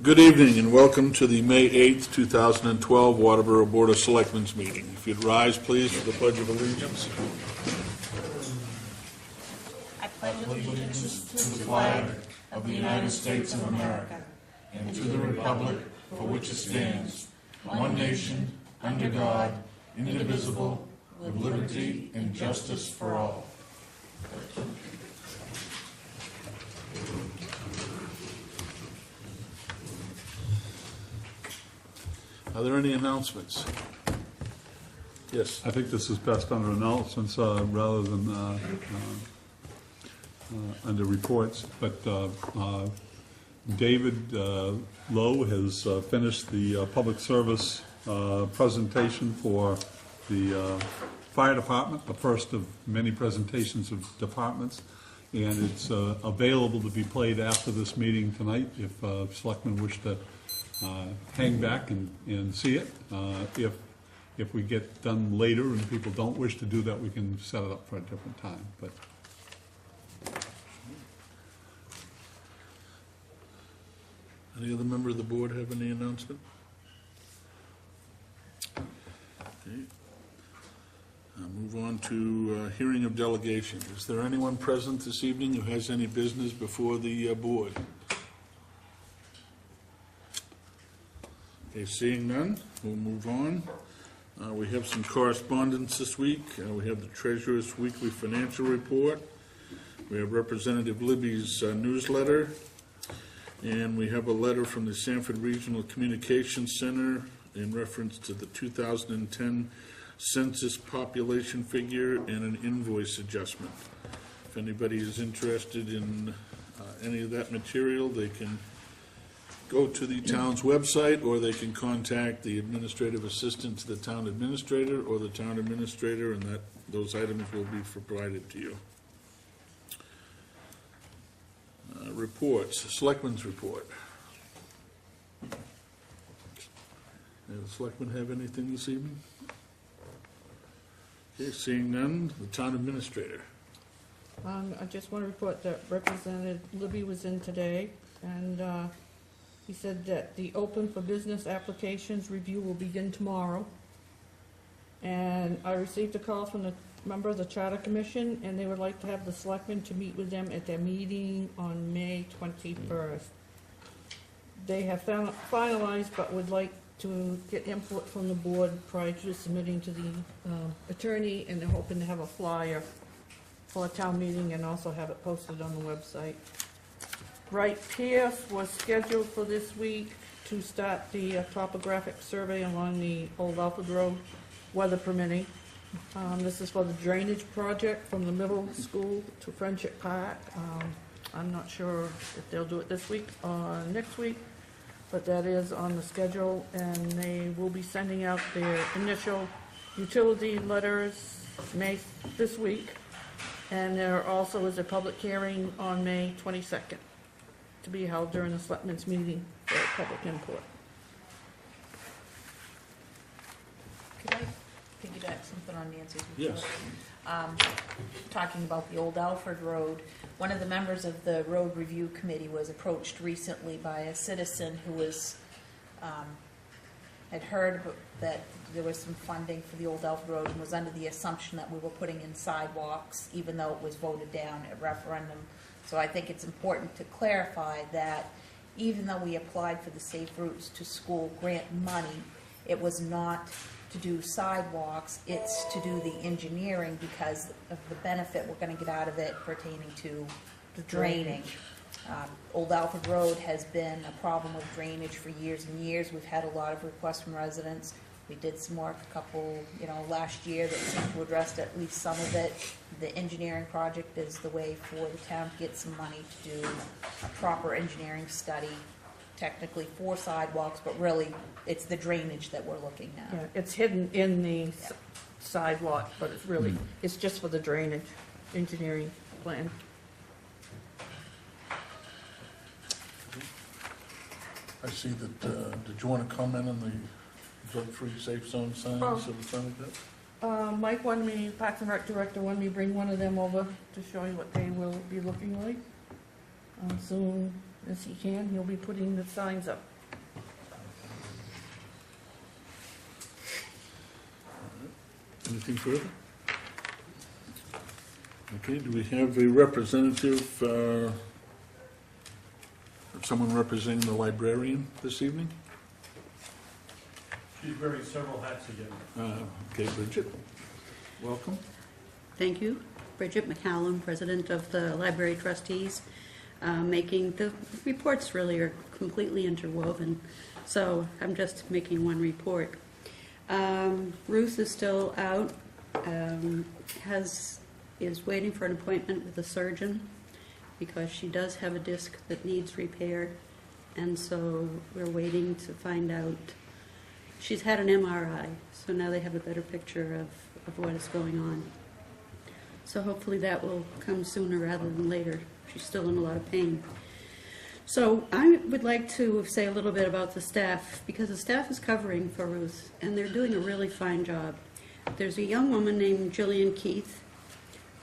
Good evening and welcome to the May 8th, 2012 Waterboro Board of Selectmen's meeting. If you'd rise, please, for the Pledge of Allegiance. I pledge allegiance to the flag of the United States of America and to the republic for which it stands, one nation, under God, indivisible, with liberty and justice for all. Are there any announcements? Yes. I think this is best under announcements rather than under reports. But David Lowe has finished the public service presentation for the fire department, the first of many presentations of departments. And it's available to be played after this meeting tonight if selectmen wish to hang back and see it. If we get done later and people don't wish to do that, we can set it up for a different time. But Any other member of the board have any announcement? Okay. Move on to hearing of delegation. Is there anyone present this evening who has any business before the board? Okay, seeing none, we'll move on. We have some correspondence this week. We have the Treasurer's Weekly Financial Report. We have Representative Libby's newsletter. And we have a letter from the Sanford Regional Communications Center in reference to the 2010 Census population figure and an invoice adjustment. If anybody is interested in any of that material, they can go to the town's website, or they can contact the administrative assistant to the town administrator or the town administrator, and those items will be provided to you. Reports, Selectmen's report. Do the Selectmen have anything this evening? Okay, seeing none, the town administrator. I just want to report that Representative Libby was in today, and he said that the open for business applications review will begin tomorrow. And I received a call from the member of the Charter Commission, and they would like to have the selectmen to meet with them at their meeting on May 21st. They have finalized, but would like to get input from the board prior to submitting to the attorney, and they're hoping to have a flyer for a town meeting and also have it posted on the website. Wright Pierce was scheduled for this week to start the topographic survey along the old Alfred Road, weather permitting. This is for the drainage project from the middle school to Friendship Park. I'm not sure if they'll do it this week or next week, but that is on the schedule, and they will be sending out their initial utility letters this week. And there also is a public hearing on May 22nd to be held during the Selectmen's meeting for public input. Could I piggyback something on Nancy's report? Yes. Talking about the old Alfred Road, one of the members of the road review committee was approached recently by a citizen who was had heard that there was some funding for the old Alfred Road and was under the assumption that we were putting in sidewalks, even though it was voted down at referendum. So I think it's important to clarify that even though we applied for the Safe Routes to School grant money, it was not to do sidewalks, it's to do the engineering because of the benefit we're going to get out of it pertaining to the drainage. Old Alfred Road has been a problem with drainage for years and years. We've had a lot of requests from residents. We did some work last year that seemed to address at least some of it. The engineering project is the way for the town to get some money to do a proper engineering study, technically for sidewalks, but really it's the drainage that we're looking at. Yeah, it's hidden in the sidewalk, but it's really, it's just for the drainage engineering plan. I see that, did you want to comment on the drug-free safe zone signs or something like that? Mike wanted me, Parks and Rec Director wanted me to bring one of them over to show you what they will be looking like. Soon as he can, he'll be putting the signs up Anything further? Okay, do we have a representative, someone representing the librarian this evening? She's wearing several hats again. Okay, Bridget, welcome. Thank you. Bridget McCallum, President of the Library Trustees. Making the reports really are completely interwoven, so I'm just making one report. Ruth is still out, is waiting for an appointment with a surgeon because she does have a disc that needs repair, and so we're waiting to find out. She's had an M.R.I., so now they have a better picture of what is going on. So hopefully that will come sooner rather than later. She's still in a lot of pain. So I would like to say a little bit about the staff, because the staff is covering for Ruth, and they're doing a really fine job. There's a young woman named Jillian Keith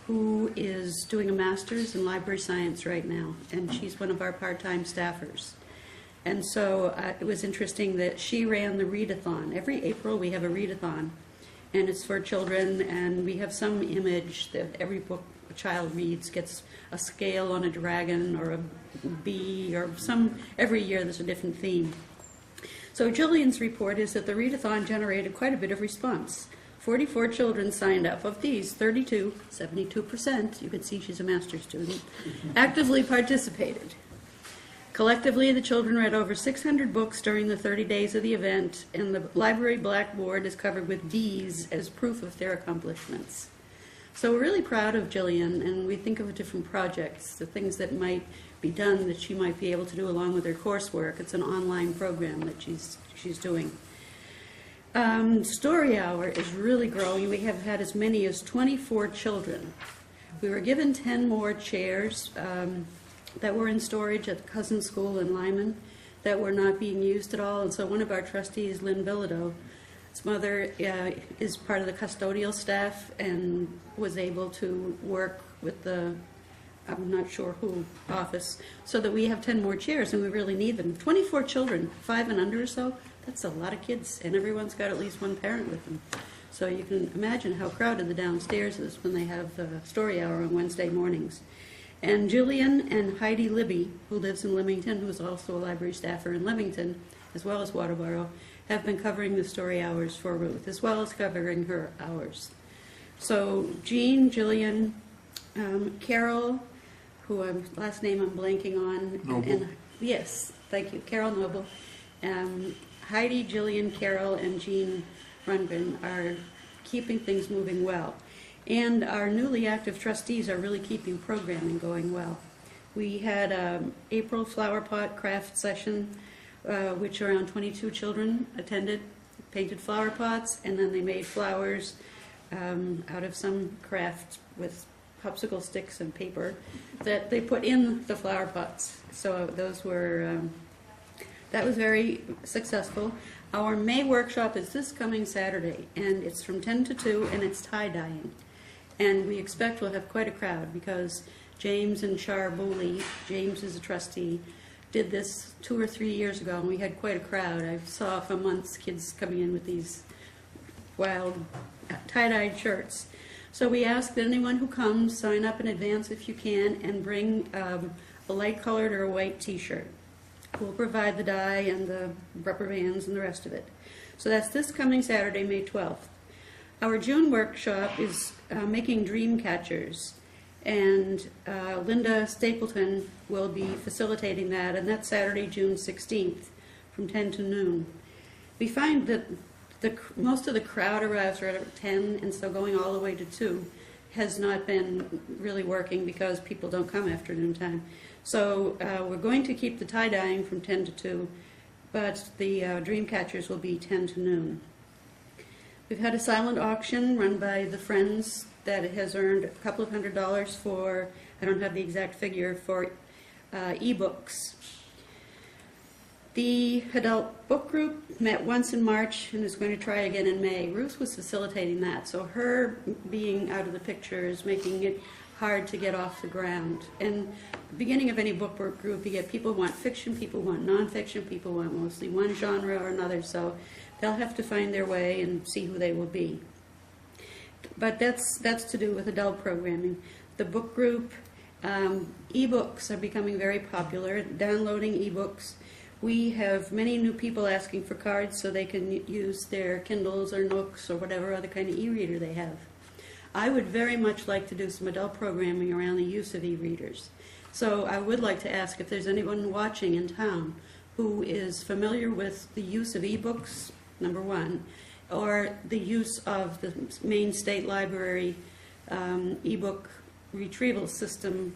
who is doing a master's in library science right now, and she's one of our part-time staffers. And so it was interesting that she ran the readathon. Every April we have a readathon, and it's for children, and we have some image that every book a child reads gets a scale on a dragon or a bee or every year there's a different theme. So Jillian's report is that the readathon generated quite a bit of response. 44 children signed up. Of these, 32, 72%, you can see she's a master's student, actively participated. Collectively, the children read over 600 books during the 30 days of the event, and the library blackboard is covered with D's as proof of their accomplishments. So we're really proud of Jillian, and we think of different projects, the things that might be done that she might be able to do along with her coursework. It's an online program that she's doing. Story Hour is really growing. We have had as many as 24 children. We were given 10 more chairs that were in storage at the Cousin School in Lyman that were not being used at all, and so one of our trustees, Lynn Bilodeau, his mother is part of the custodial staff and was able to work with the, I'm not sure who, office, so that we have 10 more chairs, and we really need them. 24 children, 5 and under or so, that's a lot of kids, and everyone's got at least one parent with them. So you can imagine how crowded the downstairs is when they have Story Hour on Wednesday mornings. And Jillian and Heidi Libby, who lives in Leamington, who is also a library staffer in Leamington, as well as Waterboro, have been covering the story hours for Ruth, as well as covering her hours. So Jean, Jillian, Carol, who last name I'm blanking on. Noble. Yes, thank you, Carol Noble. Heidi, Jillian, Carol, and Jean Rundgren are keeping things moving well. And our newly active trustees are really keeping programming going well. We had April flower pot craft session, which around 22 children attended, painted flower pots, and then they made flowers out of some craft with popsicle sticks and paper that they put in the flower pots. So those were, that was very successful. Our May workshop is this coming Saturday, and it's from 10 to 2, and it's tie-dyeing. And we expect we'll have quite a crowd because James and Char Booley, James is a trustee, did this 2 or 3 years ago, and we had quite a crowd. I saw for months kids coming in with these wild tie-dyed shirts. So we ask that anyone who comes sign up in advance if you can and bring a light-colored or a white T-shirt. We'll provide the dye and the rubber bands and the rest of it. So that's this coming Saturday, May 12th. Our June workshop is making dream catchers, and Linda Stapleton will be facilitating that, and that's Saturday, June 16th from 10 to noon. We find that most of the crowd arrives right at 10, and so going all the way to 2 has not been really working because people don't come after noontime. So we're going to keep the tie-dyeing from 10 to 2, but the dream catchers will be 10 to noon. We've had a silent auction run by the Friends that has earned a couple of $100 for, I don't have the exact figure, for e-books. The adult book group met once in March and is going to try again in May. Ruth was facilitating that, so her being out of the picture is making it hard to get off the ground. And the beginning of any book group, you get people who want fiction, people who want nonfiction, people who want mostly one genre or another, so they'll have to find their way and see who they will be. but that's to do with adult programming. The book group, ebooks are becoming very popular, downloading ebooks. We have many new people asking for cards so they can use their Kindles or Nooks or whatever other kind of e-reader they have. I would very much like to do some adult programming around the use of e-readers. So I would like to ask if there's anyone watching in town who is familiar with the use of ebooks, number one, or the use of the Maine State Library ebook retrieval system,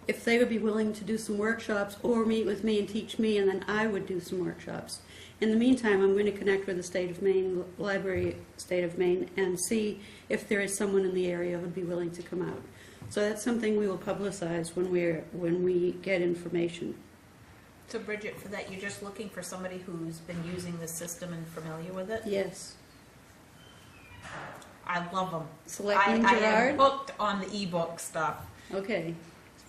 if they would be willing to do some workshops or meet with me and teach me, and then I would do some workshops. In the meantime, I'm going to connect with the State of Maine, Library State of Maine, and see if there is someone in the area who would be willing to come out. So that's something we will publicize when we get information. So Bridget, for that, you're just looking for somebody who's been using the system and familiar with it? Yes. I love them. Selectmen I am Gerard? hooked on the ebook stuff. Okay.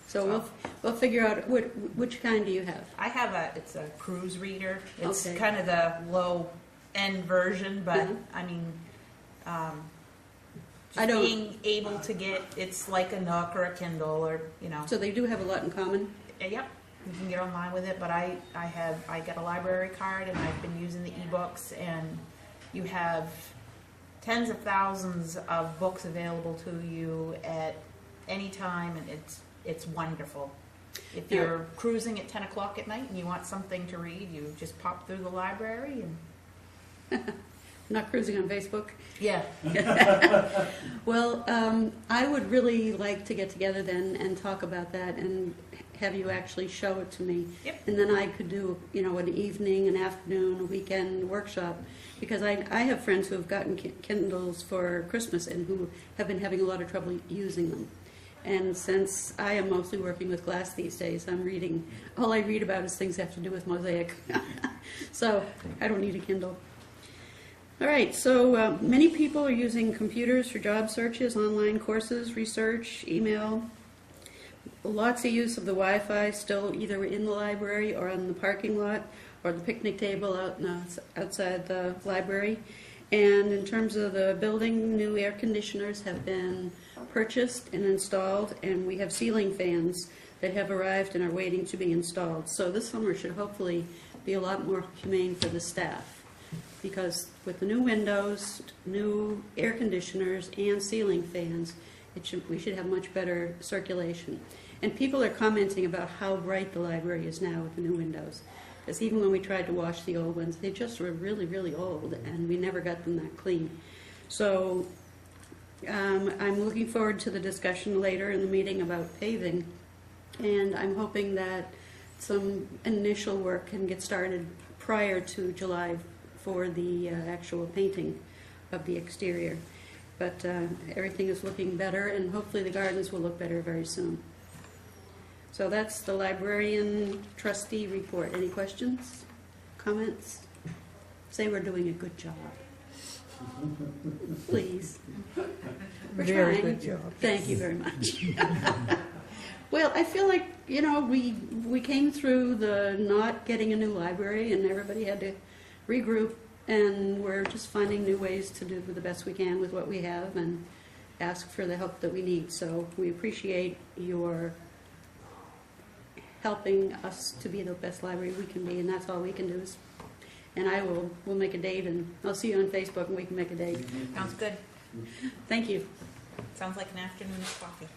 So we'll figure out which kind do you have? I have it's a cruise reader. It's Okay. kind of the low end version, but Mhm. I mean, I just don't- being able to get, it's like a Nook or a Kindle or, you know. So they do have a lot in common? Yep, you can get online with it, but I got a library card and I've been using the ebooks, and you have tens of thousands of books available to you at any time, and it's wonderful. If Yeah. you're cruising at 10 o'clock at night and you want something to read, you just pop through the library and... Not cruising on Facebook? Yeah. Well, I would really like to get together then and talk about that and have you actually show it to me. Yep. And then I could do, an evening, an afternoon, a weekend workshop, because I have friends who have gotten Kindles for Christmas and who have been having a lot of trouble using them. And since I am mostly working with glass these days, all I read about is things that have to do with mosaic. So I don't need a Kindle. All right, so many people are using computers for job searches, online courses, research, email. Lots of use of the Wi-Fi still either in the library or on the parking lot or the picnic table outside the library. And in terms of the building, new air conditioners have been purchased and installed, and we have ceiling fans that have arrived and are waiting to be installed. So this summer should hopefully be a lot more humane for the staff, because with the new windows, new air conditioners, and ceiling fans, we should have much better circulation. And people are commenting about how bright the library is now with the new windows. Because even when we tried to wash the old ones, they just were really, really old, and we never got them that clean. So I'm looking forward to the discussion later in the meeting about paving, and I'm hoping that some initial work can get started prior to July for the actual painting of the exterior. But everything is looking better, and hopefully the gardens will look better very soon. So that's the librarian trustee report. Any questions, comments? Say we're doing a good job. Please. We're Very trying. good job. Thank you very much. Well, I feel like, we came through the not getting a new library, and everybody had to regroup, and we're just finding new ways to do the best we can with what we have and ask for the help that we need. So we appreciate your helping us to be the best library we can be, and that's all we can do is, and we'll make a date, and I'll see you on Facebook and we can make a date. Sounds good. Thank you. Sounds like an afternoon of coffee.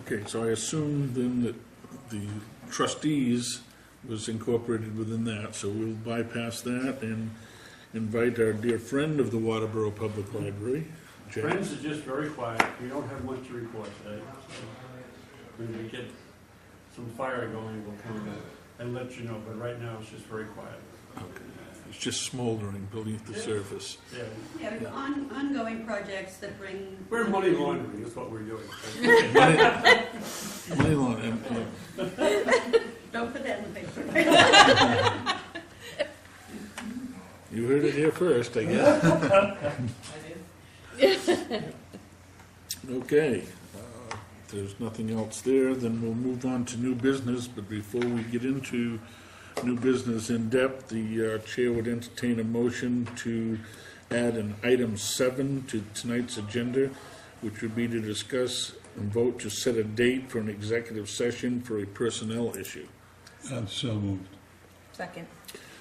Okay, so I assume then that the trustees was incorporated within that, so we'll bypass that and invite our dear friend of the Waterboro Public Library, Jack. Friends is just very quiet. We don't have much to report today. So when we get some fire going, we'll come and let you know. But right now, it's just very quiet. Okay. It's just smoldering beneath the surface. Yeah, Yeah, ongoing projects that bring... we're money laundering is what we're doing. Money laundering, Don't put that in the paper. you heard it here first, I guess. Okay, if there's nothing else there, then we'll move on to new business, but before we get into new business in depth, the chair would entertain a motion to add an item 7 to tonight's agenda, which would be to discuss and vote to set a date for an executive session for a personnel issue. So moved. Second.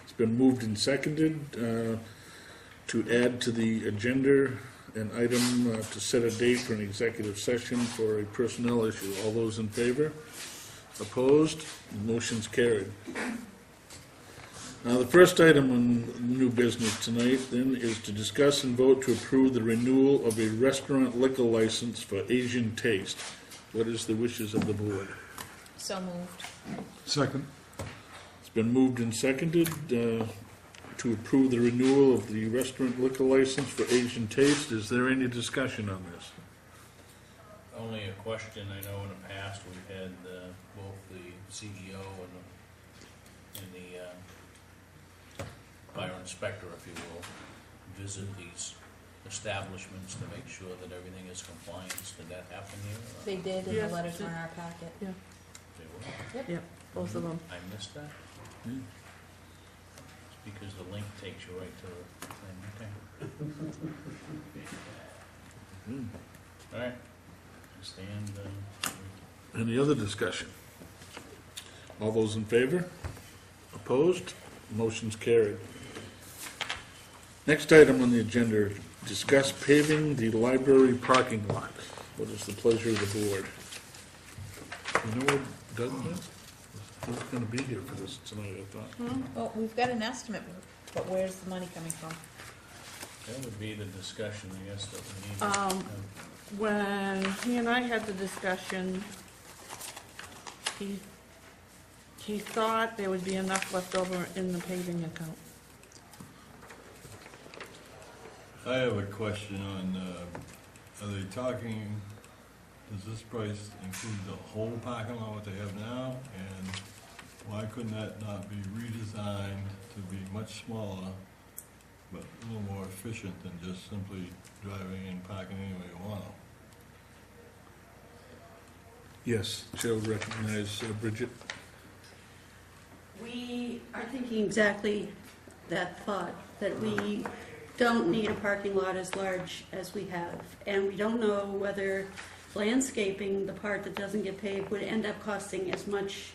It's been moved and seconded to add to the agenda an item to set a date for an executive session for a personnel issue. All those in favor? Opposed? Motion's carried. Now, the first item on new business tonight, then, is to discuss and vote to approve the renewal of a restaurant liquor license for Asian Taste. What is the wishes of the board? So moved. Second. It's been moved and seconded to approve the renewal of the restaurant liquor license for Asian Taste. Is there any discussion on this? Only a question. I know in the past we've had both the CEO and the fire inspector, if you will, visit these establishments to make sure that everything is compliance. Did that happen here? They did, and Yes. the letters were in our packet. Yeah, They were? yeah, both of them. I missed that? Hmm. It's because the link takes you right to the thing. Okay. Hmm. All right. Stand. Any other discussion? All those in favor? Opposed? Motion's carried. Next item on the agenda, discuss paving the library parking lot. What is the pleasure of the board? You know what Doug is? He's going to be here for this tonight, I thought. Well, we've got an estimate, but where's the money coming from? That would be the discussion, I guess, that we need. to have. When he and I had the discussion, he thought there would be enough left over in the paving account. I have a question on, are they talking, does this price include the whole parking lot what they have now? And why couldn't that not be redesigned to be much smaller, but a little more efficient than just simply driving and parking any way you want? Yes, Chair would recognize Bridget. We are thinking exactly that thought, that we don't need a parking lot as large as we have. And we don't know whether landscaping, the part that doesn't get paved, would end up costing as much.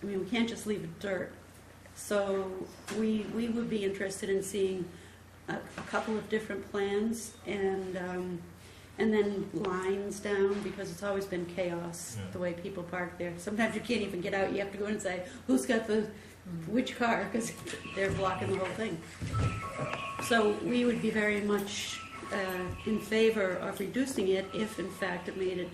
I mean, we can't just leave it dirt. So we would be interested in seeing a couple of different plans and then lines down, because it's always been chaos, Yeah. the way people park there. Sometimes you can't even get out, you have to go in and say, who's got which car, because they're blocking the whole thing. So we would be very much in favor of reducing it if in fact it made it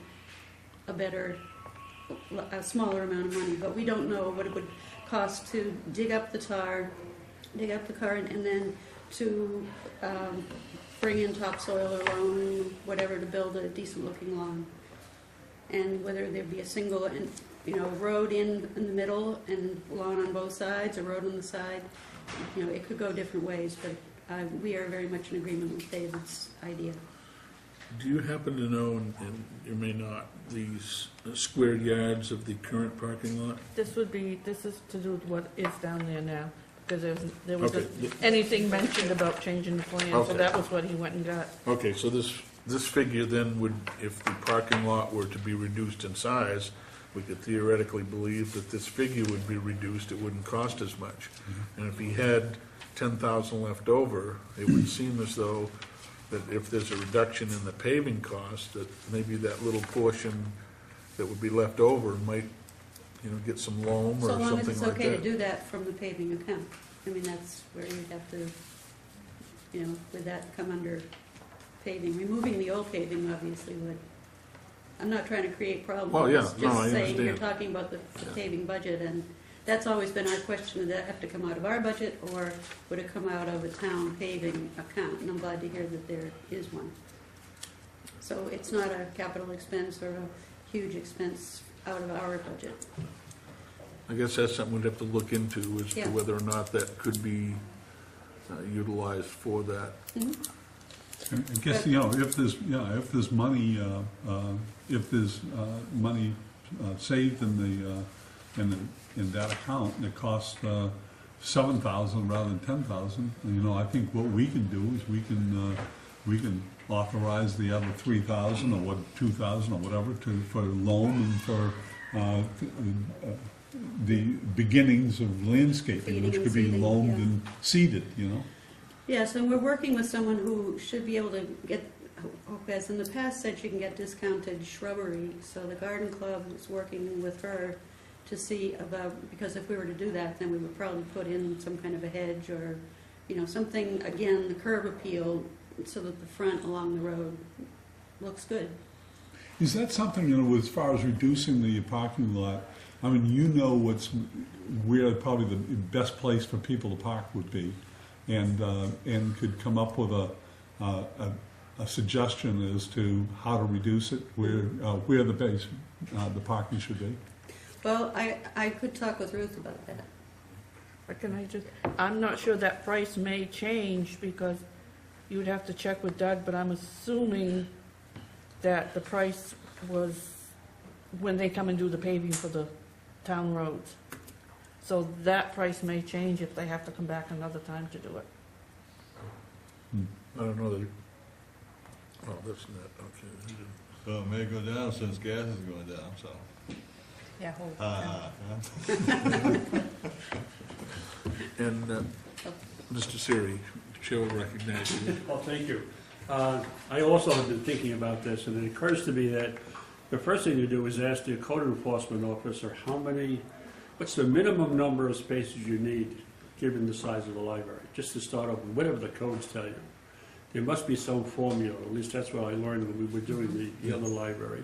a smaller amount of money. But we don't know what it would cost to dig up the tar, and then to bring in topsoil or loam, whatever, to build a decent looking lawn. And whether there'd be a single road in the middle and lawn on both sides, a road on the side, it could go different ways, but we are very much in agreement with David's idea. Do you happen to know, and you may not, these square yards of the current parking lot? This is to do with what is down there now, because there wasn't Okay. anything mentioned about changing the plan, so Okay. that was what he went and got. Okay, so this figure then would, if the parking lot were to be reduced in size, we could theoretically believe that this figure would be reduced, it wouldn't cost as much. And if he had 10,000 left over, it would seem as though that if there's a reduction in the paving cost, that maybe that little portion that would be left over might, get some loam or So long as something it's like okay to that. do that from the paving account. I mean, that's where you have to, would that come under paving? Removing the old paving obviously would. I'm not trying to create problems. Well, yeah, Just no, I saying, you're understand. talking about the Yeah. paving budget, and that's always been our question. Would that have to come out of our budget, or would it come out of a town paving account? And I'm glad to hear that there is one. So it's not a capital expense or a huge expense out of our budget. I guess that's something we'd have to look into, as to Yeah. whether or not that could be utilized for that. Mhm. I guess, if there's money, saved in the in that account, and it costs $7,000 rather than $10,000. And, you know, I think what we can do is we can authorize the other $3,000 or what, $2,000 or whatever for loan and for the beginnings of landscaping, which could be Seeding, loaned yeah. and seeded, you know? Yes, and we're working with someone who should be able to get, who has in the past said she can get discounted shrubbery. So the garden club is working with her to see about, because if we were to do that, then we would probably put in some kind of a hedge or, you know, something, again, the curb appeal, so that the front along the road looks good. Is that something, you know, as far as reducing the parking lot, I mean, you know where probably the best place for people to park would be, and could come up with a suggestion as to how to reduce it, where the parking should be? Well, I could talk with Ruth about that. But I'm not sure that price may change because you would have to check with Doug, but I'm assuming that the price was when they come and do the paving for the town roads. So that price may change if they have to come back another time to do it. I don't know that, oh, that's not, okay. So it may go down since gas is going down, so. Yeah, hold Yeah. And Mr. Siri, Chair will recognize you. Well, thank you. I also have been thinking about this, and it occurs to me that the first thing to do is ask the code enforcement officer what's the minimum number of spaces you need, given the size of the library, just to start off with, whatever the codes tell you. There must be some formula, at least that's what I learned when we were doing the other library.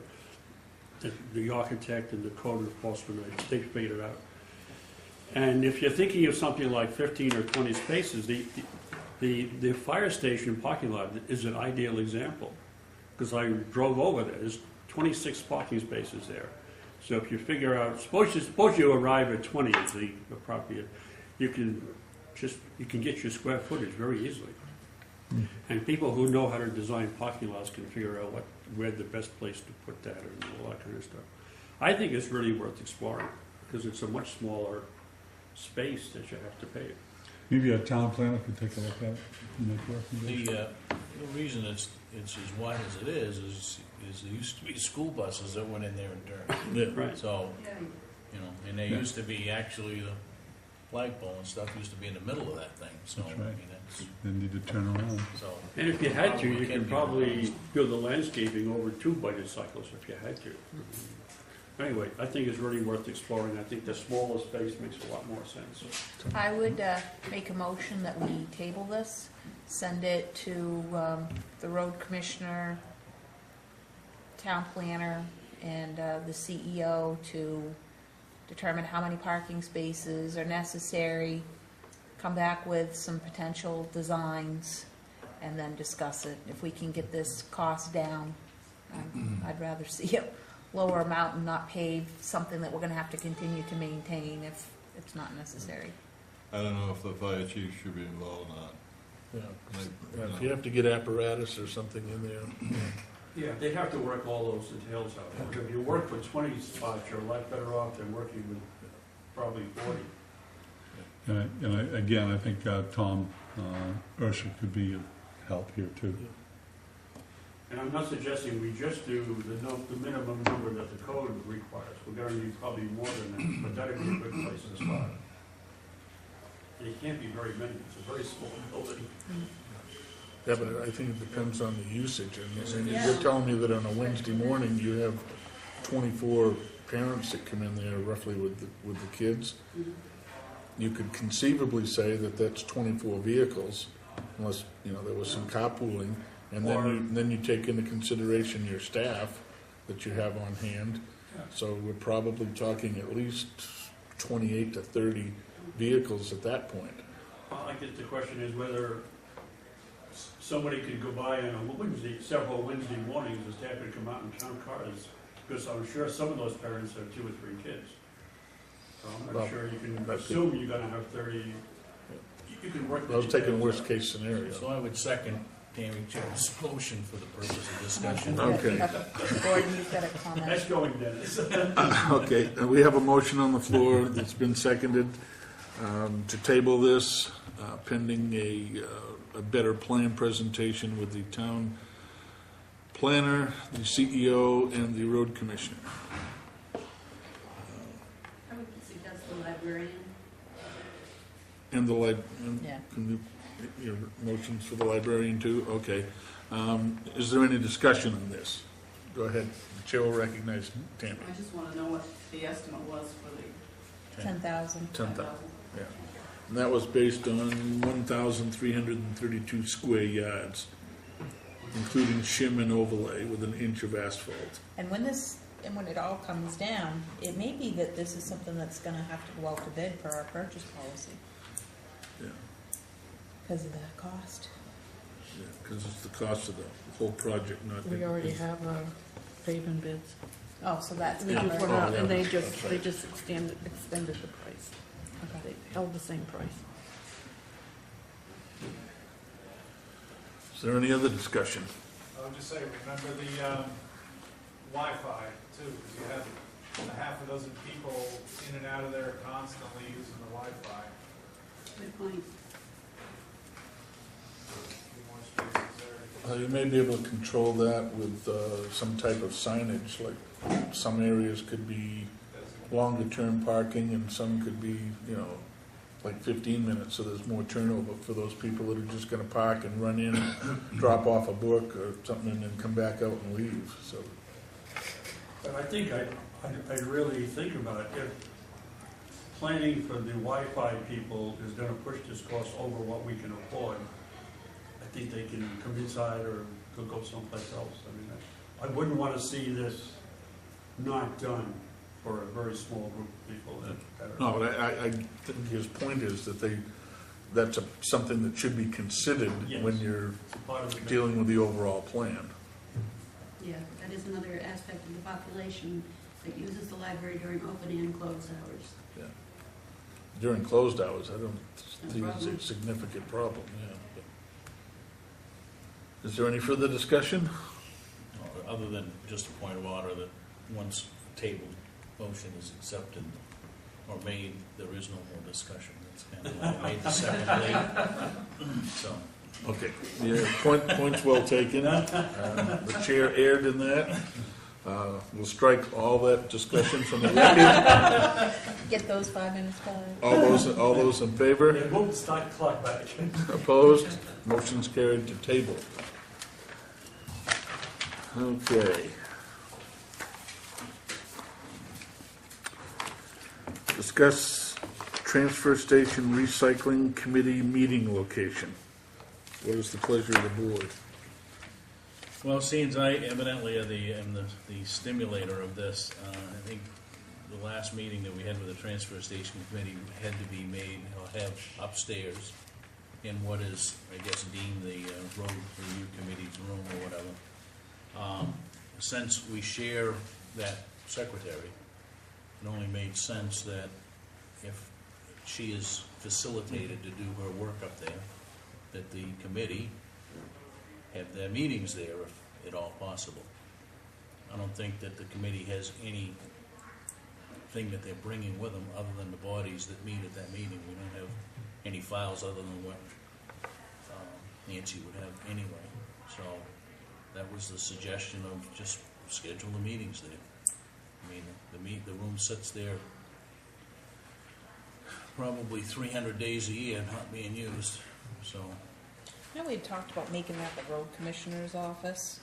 The architect and the code enforcement, they figured it out. And if you're thinking of something like 15 or 20 spaces, the fire station parking lot is an ideal example, because I drove over there. There's 26 parking spaces there. So if you figure out, suppose you arrive at 20 at the property, you can get your square footage very easily. And people who know how to design parking lots can figure out where the best place to put that and all that kind of stuff. I think it's really worth exploring, because it's a much smaller space that you have to pay. Maybe a town planner could take a look at it and make a recommendation. The reason it's as wide as it is there used to be school buses that went in there and turned. Yeah. Right. So, you know, and there Yeah. used to be actually the flagpole and stuff used to be in the middle of that thing, so, That's I right. mean, that's, They need to turn around. so. And if you had to, you Probably could can be probably realized. build the landscaping over 2 budget cycles if you had to. Anyway, I think it's really worth exploring. I think the smaller space makes a lot more sense. I would make a motion that we table this, send it to the road commissioner, town planner, and the CEO to determine how many parking spaces are necessary, come back with some potential designs, and then discuss it. If we can get this cost down, I'd rather see a lower amount and not pave something that we're gonna have to continue to maintain if it's not necessary. I don't know if the fire chief should be involved or not. Yeah. Like, Yeah, if you have to get apparatus or something in there. Yeah, they have to work all those details out. If you work with 20 spots, you're a lot better off than working with probably 40. Again, I think Tom Ursha could be of help here too. And I'm not suggesting we just do the minimum number that the code requires. We're gonna need probably more than that, but that'd be a good place to start. And it can't be very many, it's a very small building. Yeah, but I think it depends on the usage, and you're telling me that on a Wednesday morning, you have 24 parents that come in there roughly with the kids. You could conceivably say that that's 24 vehicles, unless, you know, there was some carpooling, and then you take into consideration your staff that you have on hand. So we're probably talking at least 28 to 30 vehicles at that point. I guess the question is whether somebody could go by on a several Wednesday mornings, the staff could come out and count cars, because I'm sure some of those parents have 2 or 3 kids. So I'm not Well, sure you can that could- assume you're gonna have 30, you can work. I was taking worst case scenario. So I would second Tammy Jo's motion for the purpose of discussion. Okay. Gordon, you've got a comment. Nice going, Dennis. Okay, we have a motion on the floor that's been seconded to table this pending a better plan presentation with the town planner, the CEO, and the road commissioner. I would suggest the librarian. And the Yeah. your motions for the librarian too? Okay. Is there any discussion on this? Go ahead. The chair will recognize Tammy. I just want to know what the estimate was for the 10,000. 10,000, yeah. And that was based on 1,332 square yards, including shim and overlay with an inch of asphalt. And when it all comes down, it may be that this is something that's gonna have to go out to bid for our purchase policy Yeah, because of the cost. yeah, because it's the cost of the whole project, not. We already have paving bids. Oh, so that's We just covered. went out Oh, and yeah, they that's right. just extended the price. Okay. They held the same price. Is there any other discussion? I would just say, remember the Wi-Fi too, because you have a half a dozen people in and out of there constantly using the Wi-Fi. Good point. Few more spaces there. You may be able to control that with some type of signage, like some areas could be longer-term parking and some could be, like 15 minutes, so there's more turnover for those people that are just gonna park and run in, drop off a book or something, and then come back out and leave, so. But I think I'd really think about it. If planning for the Wi-Fi people is gonna push this cost over what we can afford, I think they can come inside or go someplace else. I mean, I wouldn't want to see this not done for a very small group of people that are. No, but I think his point is that that's something that should be considered when Yes. you're It's part of the- dealing with the overall plan. Yeah, that is another aspect of the population that uses the library during open and closed hours. Yeah. During closed hours, I don't No think it's a problem. significant problem, yeah. But- Is there any further discussion? Other than just a point of order that once tabled motion is accepted or made, there is no more discussion. It's kind of like made the second late. So, Okay, yeah, point's well taken. The chair erred in that. We'll strike all that discussion from the record. Get those 5 minutes back. All those in favor? Yeah, move the start clock back. Opposed? Motion's carried to table. Okay. Discuss transfer station recycling committee meeting location. What is the pleasure of the board? well, seeing I evidently am the stimulator of this, I think the last meeting that we had with the transfer station committee had to be made, or have upstairs in what is, I guess, deemed the road review committee's room or whatever. Since we share that secretary, it only made sense that if she is facilitated to do her work up there, that the committee have their meetings there if at all possible. I don't think that the committee has anything that they're bringing with them other than the bodies that meet at that meeting. We don't have any files other than what Nancy would have anyway. So that was the suggestion of just schedule the meetings there. I mean, the room sits there probably 300 days a year, not being used, so. I know we had talked about making that the road commissioner's office.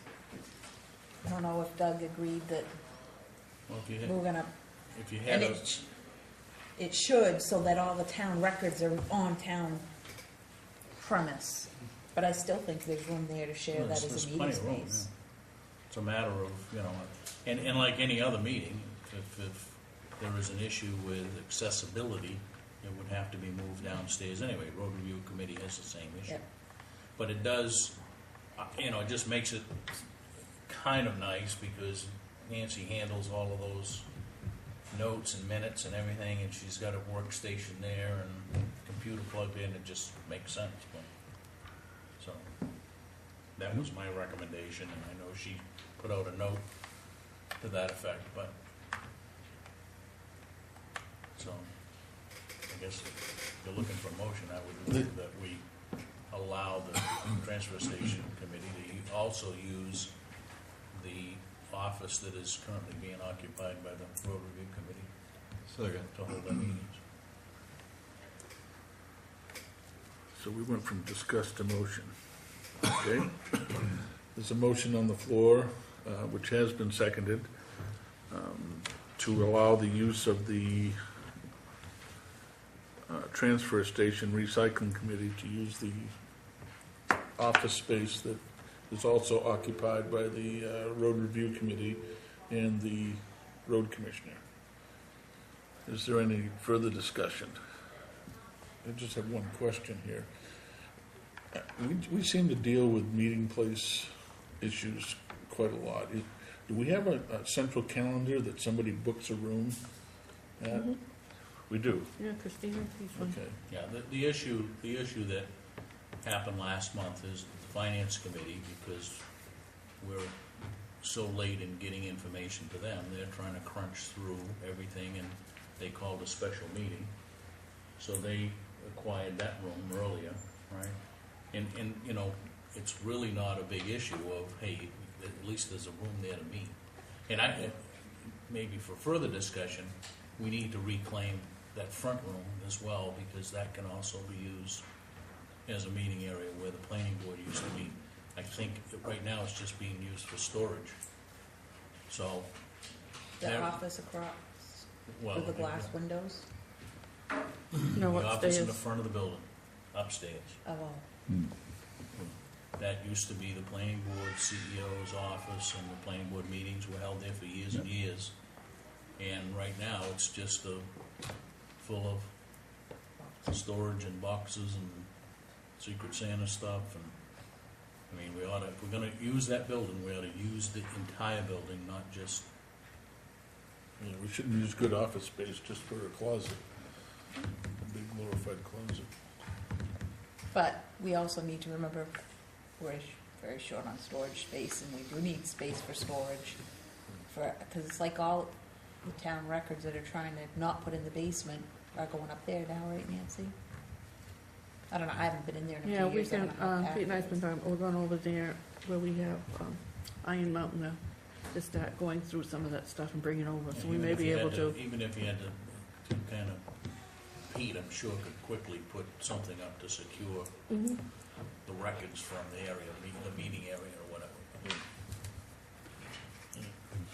I don't know if Doug agreed that Well, we're gonna, if you had and a, it should, so that all the town records are on town premise. But I still think there's room there to share well, that there's as a meeting plenty of room, space. yeah. It's a matter of, and like any other meeting, if there is an issue with accessibility, it would have to be moved downstairs anyway. Road Review Committee has the same issue. Yep. But it does, it just makes it kind of nice because Nancy handles all of those notes and minutes and everything, and she's got a workstation there and computer plugged in. It just makes sense. But, so, That was my recommendation, and I know she put out a note to that effect, but, so, I guess if you're looking for a motion, I would move that we allow the transfer station committee to also use the office that is currently being occupied by the road review committee Second. to hold their meetings. So we went from discuss to motion. Okay? There's a motion on the floor, which has been seconded, to allow the use of the transfer station recycling committee to use the office space that is also occupied by the road review committee and the road commissioner. Is there any further discussion? I just have one question here. We seem to deal with meeting place issues quite a lot. Do we have a central calendar that somebody books a room at? Mhm. We do, Yeah, Christina, please. okay. Yeah, the issue that happened last month is the finance committee, because we're so late in getting information to them, they're trying to crunch through everything, and they called a special meeting. So they acquired that room earlier, right? And, you know, it's really not a big issue of, hey, at least there's a room there to meet. And maybe for further discussion, we need to reclaim that front room as well, because that can also be used as a meeting area where the planning board used to meet. I think that right now it's just being used for storage. So, The There- office across well. with the glass windows. No, The office in the upstairs. front of the building, upstairs. Oh, well. That used to be the planning board CEO's office, and the planning board meetings were held there for years and years. And right now, it's just full of storage and boxes and Secret Santa stuff. And I mean, if we're gonna use that building, we ought to use the entire building, not just, Yeah, we shouldn't use good office space just for a closet, a big glorified closet. But we also need to remember we're very short on storage space, and we do need space for storage. Because it's like all the town records that are trying to not put in the basement are going up there now, right, Nancy? I don't know, I haven't been in there in a few Yeah, we years. I can, don't know how Pete and I's packed it been is. talking, we're going over there where we have Iron Mountain to start going through some of that stuff and bring it over, so we even may if be you able had to. Even if you had to kind of, Pete, I'm sure, could quickly put something up to secure Mhm. the records from the area, the meeting area or whatever.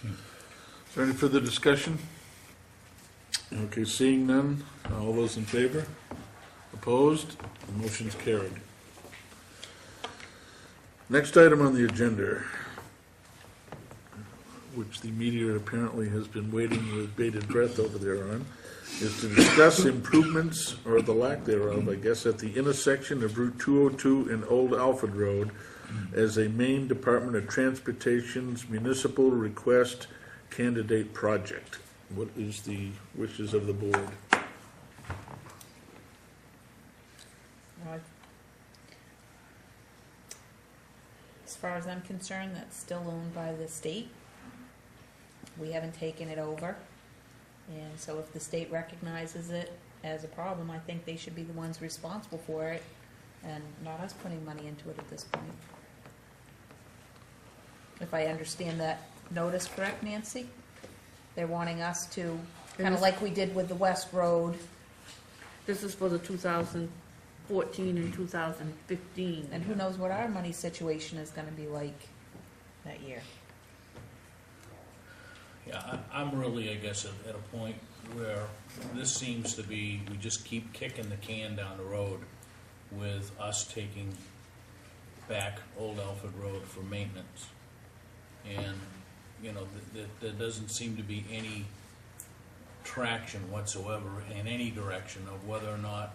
Is there any further discussion? Okay, seeing none, all those in favor? Opposed? The motion's carried. Next item on the agenda, which the media apparently has been waiting with bated breath over there on, is to discuss improvements, or the lack thereof, I guess, at the intersection of Route 202 and Old Alfred Road as a Maine Department of Transportation's municipal request candidate project. What is the wishes of the board? As far as I'm concerned, that's still owned by the state. We haven't taken it over. And so if the state recognizes it as a problem, I think they should be the ones responsible for it, and not us putting money into it at this point. If I understand that notice correct, Nancy? They're wanting us to, kind of like we did with the West Road, This is for the 2014 and 2015. and who knows what our money situation is gonna be like that year. Yeah, I'm really, I guess, at a point where this seems to be, we just keep kicking the can down the road with us taking back Old Alfred Road for maintenance. And, you know, there doesn't seem to be any traction whatsoever in any direction of whether or not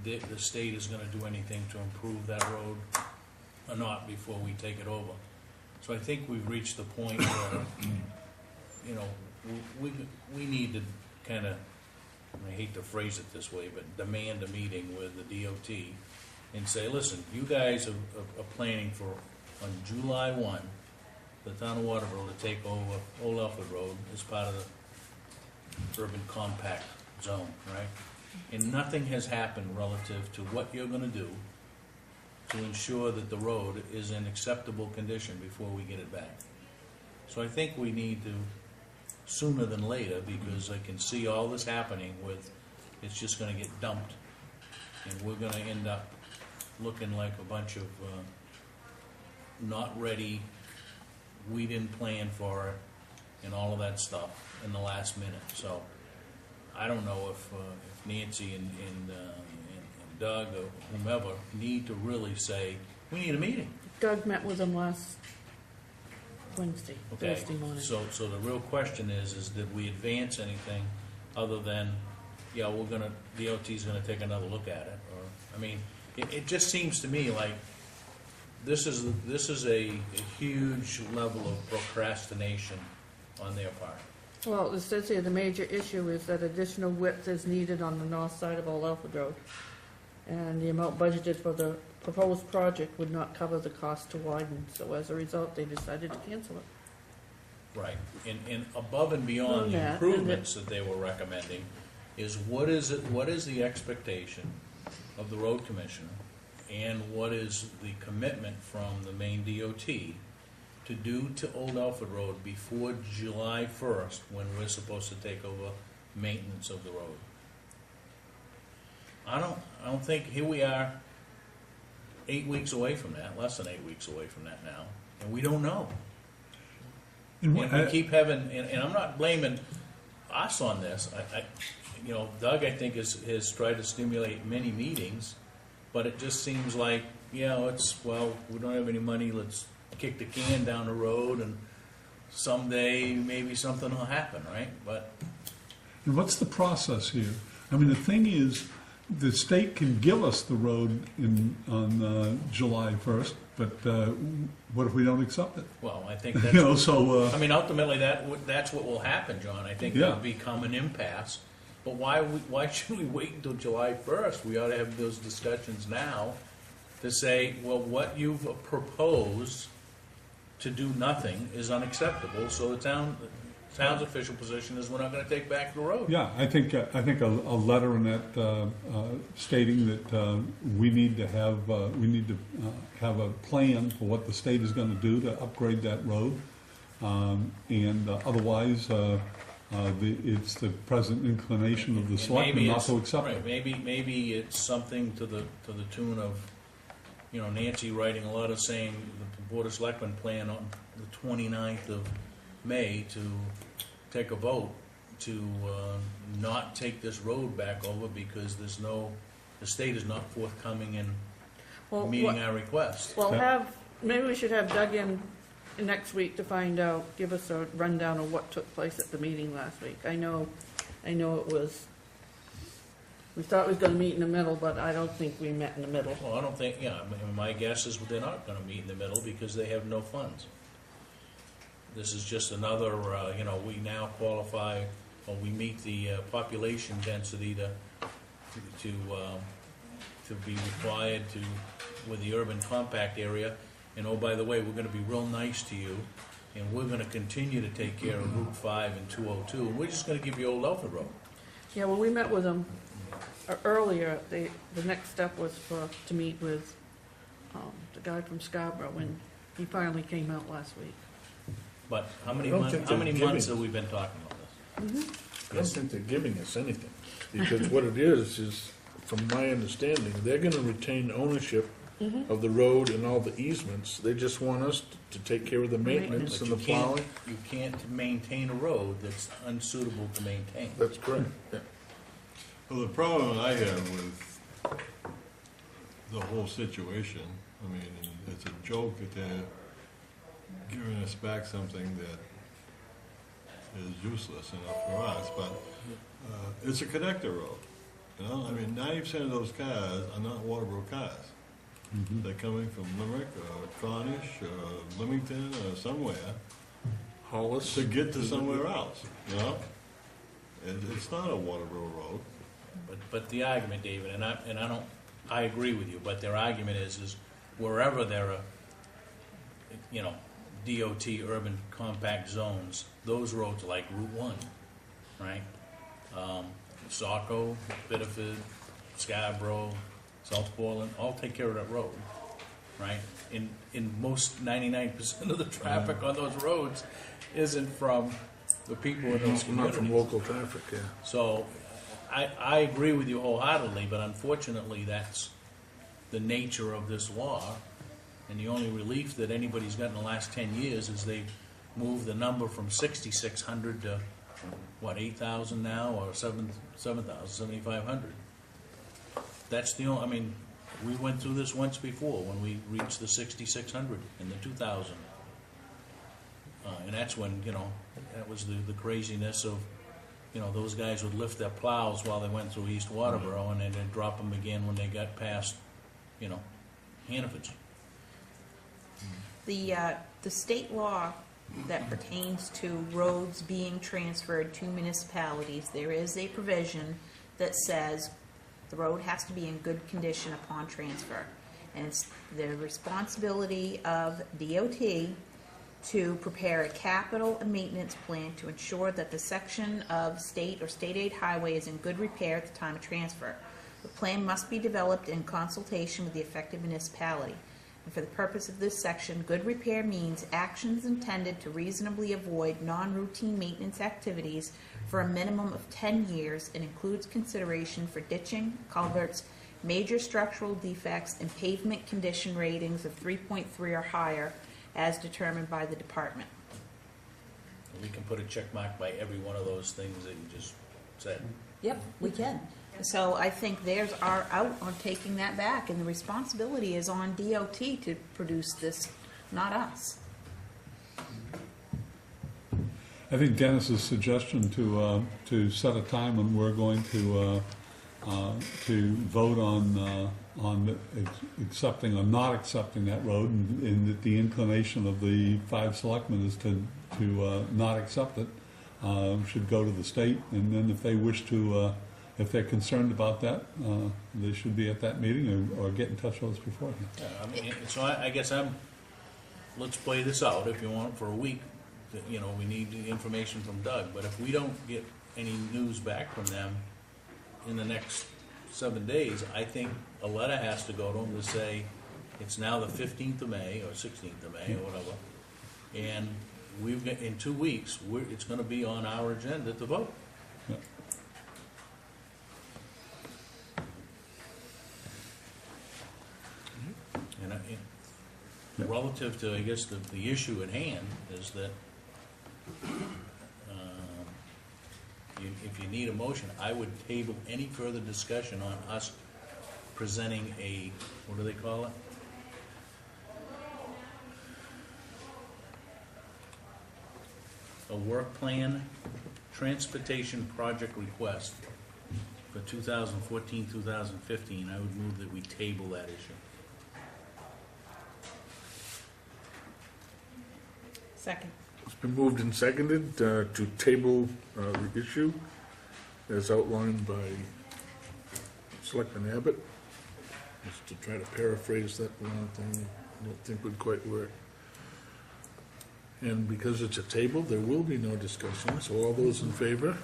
the state is gonna do anything to improve that road or not before we take it over. So I think we've reached the point where, you know, we need to kind of, I hate to phrase it this way, but demand a meeting with the DOT and say, listen, you guys are planning for on July 1, the town of Waterboro to take over Old Alfred Road as part of the urban compact zone, right? And nothing has happened relative to what you're gonna do to ensure that the road is in acceptable condition before we get it back. So I think we need to, sooner than later, because I can see all this happening with, it's just gonna get dumped. And we're gonna end up looking like a bunch of, not ready, we didn't plan for it, and all of that stuff in the last minute. So I don't know if Nancy and Doug or whomever need to really say, we need a meeting. Doug met with them last Wednesday, Okay, Thursday morning. so the real question is did we advance anything other than, yeah, DOT's gonna take another look at it, or, I mean, it just seems to me like this is a huge level of procrastination on their part. Well, it says here, the major issue is that additional width is needed on the north side of Old Alfred Road. And the amount budgeted for the proposed project would not cover the cost to widen, so as a result, they decided to cancel it. Right, and above and beyond On the that, improvements that they were recommending, is what is the expectation of the road commissioner, and what is the commitment from the Maine DOT to do to Old Alfred Road before July 1st, when we're supposed to take over maintenance of the road? I don't think, here we are, 8 weeks away from that, less than 8 weeks away from that now, and we don't know. And And we keep having, and I'm not blaming us on this. Doug, I think, has tried to stimulate many meetings, but it just seems like, we don't have any money, let's kick the can down the road, and someday maybe something will happen, right? But And what's the process here? I mean, the thing is, the state can give us the road on July 1st, but what if we don't accept it? well, I think You know, that's. so, I mean, ultimately, that's what will happen, John. I think Yeah. it'll become an impasse. But why should we wait until July 1st? We ought to have those discussions now to say, well, what you've proposed to do nothing is unacceptable, so the town's official position is we're not gonna take back the road. yeah, I think a letter in that stating that we need to have a plan for what the state is gonna do to upgrade that road. And otherwise, it's the present inclination of the And selectmen maybe not it's- to accept right, it. Maybe it's something to the tune of, Nancy writing a letter saying the Board of Selectmen plan on the 29th of May to take a vote to not take this road back over because the state is not forthcoming in Well, meeting our request. Well, Yeah. maybe we should have Doug in next week to find out, give us a rundown of what took place at the meeting last week. I know it was, we thought we was gonna meet in the middle, but I don't think we met in the middle. Well, I don't think, my guess is they're not gonna meet in the middle because they have no funds. This is just another, we now qualify, or we meet the population density to be required to, with the urban compact area. And oh, by the way, we're gonna be real nice to you, and we're gonna continue to take care of Route 5 and 202, and we're just gonna give you Old Alfred Road. Yeah, well, we met with them earlier. The next step was to meet with the guy from Scarborough, when he finally came out last week. But how many I don't think they're months giving- have we been talking about this? I don't think they're giving us anything, because what it is, from my understanding, they're gonna retain ownership of the road and all the easements. They just want us to take care of the maintenance But and the plowing. you can't maintain a road that's unsuitable to maintain. That's correct, yeah. Well, the problem I have with the whole situation, I mean, it's a joke that they're giving us back something that is useless enough for us, but it's a connector road. I mean, 90% of those cars are not Waterboro cars. They're coming from Limerick or Cornish or Leamington or somewhere Hollis. to get to somewhere else, It's not a Waterboro road. But the argument, David, I agree with you, but their argument is wherever there are you know, DOT urban compact zones, those roads like Route 1, right? Saco, Biddeford, Scarborough, South Portland, all take care of that road, right? In most 99% of the traffic on those roads isn't from the people in those Not from communities. local traffic, yeah. So I agree with you wholeheartedly, but unfortunately, that's the nature of this law. And the only relief that anybody's got in the last 10 years is they've moved the number from 6,600 to, what, 8,000 now, or 7,000, 7,500. That's the only, I mean, we went through this once before, when we reached the 6,600 in the 2000. And that's when, you know, that was the craziness of, you know, those guys would lift their plows while they went through East Waterboro, and then they'd drop them again when they got past, you know, Hannaford's. The state law that pertains to roads being transferred to municipalities, there is a provision that says the road has to be in good condition upon transfer. And it's the responsibility of DOT to prepare a capital and maintenance plan to ensure that the section of state or state aid highway is in good repair at the time of transfer. The plan must be developed in consultation with the affected municipality. And for the purpose of this section, good repair means actions intended to reasonably avoid non-routine maintenance activities for a minimum of 10 years and includes consideration for ditching, culverts, major structural defects, and pavement condition ratings of 3.3 or higher as determined by the department. We can put a check mark by every one of those things that you just said. Yep, we can. So I think theirs are out on taking that back, and the responsibility is on DOT to produce this, not us. I think Dennis's suggestion to set a time when we're going to vote on accepting or not accepting that road, and that the inclination of the 5 selectmen is to not accept it, should go to the state, and then if they wish to, if they're concerned about that, they should be at that meeting or get in touch with us beforehand. Yeah, I mean, so I guess let's play this out if you want for a week. You know, we need the information from Doug, but if we don't get any news back from them in the next 7 days, I think a letter has to go to them to say it's now the 15th of May or 16th of May or whatever, and we've got, in 2 weeks, it's going to be on our agenda to vote. Yeah. And relative to, I guess, the issue at hand is that if you need a motion, I would table any further discussion on us presenting a, what do they call it? A work plan transportation project request for 2014, 2015. I would move that we table that issue. Second. It's been moved and seconded to table the issue as outlined by Selectman Abbott. Just to try to paraphrase that one thing I don't think would quite work. And because it's a table, there will be no discussion, so all those in favor?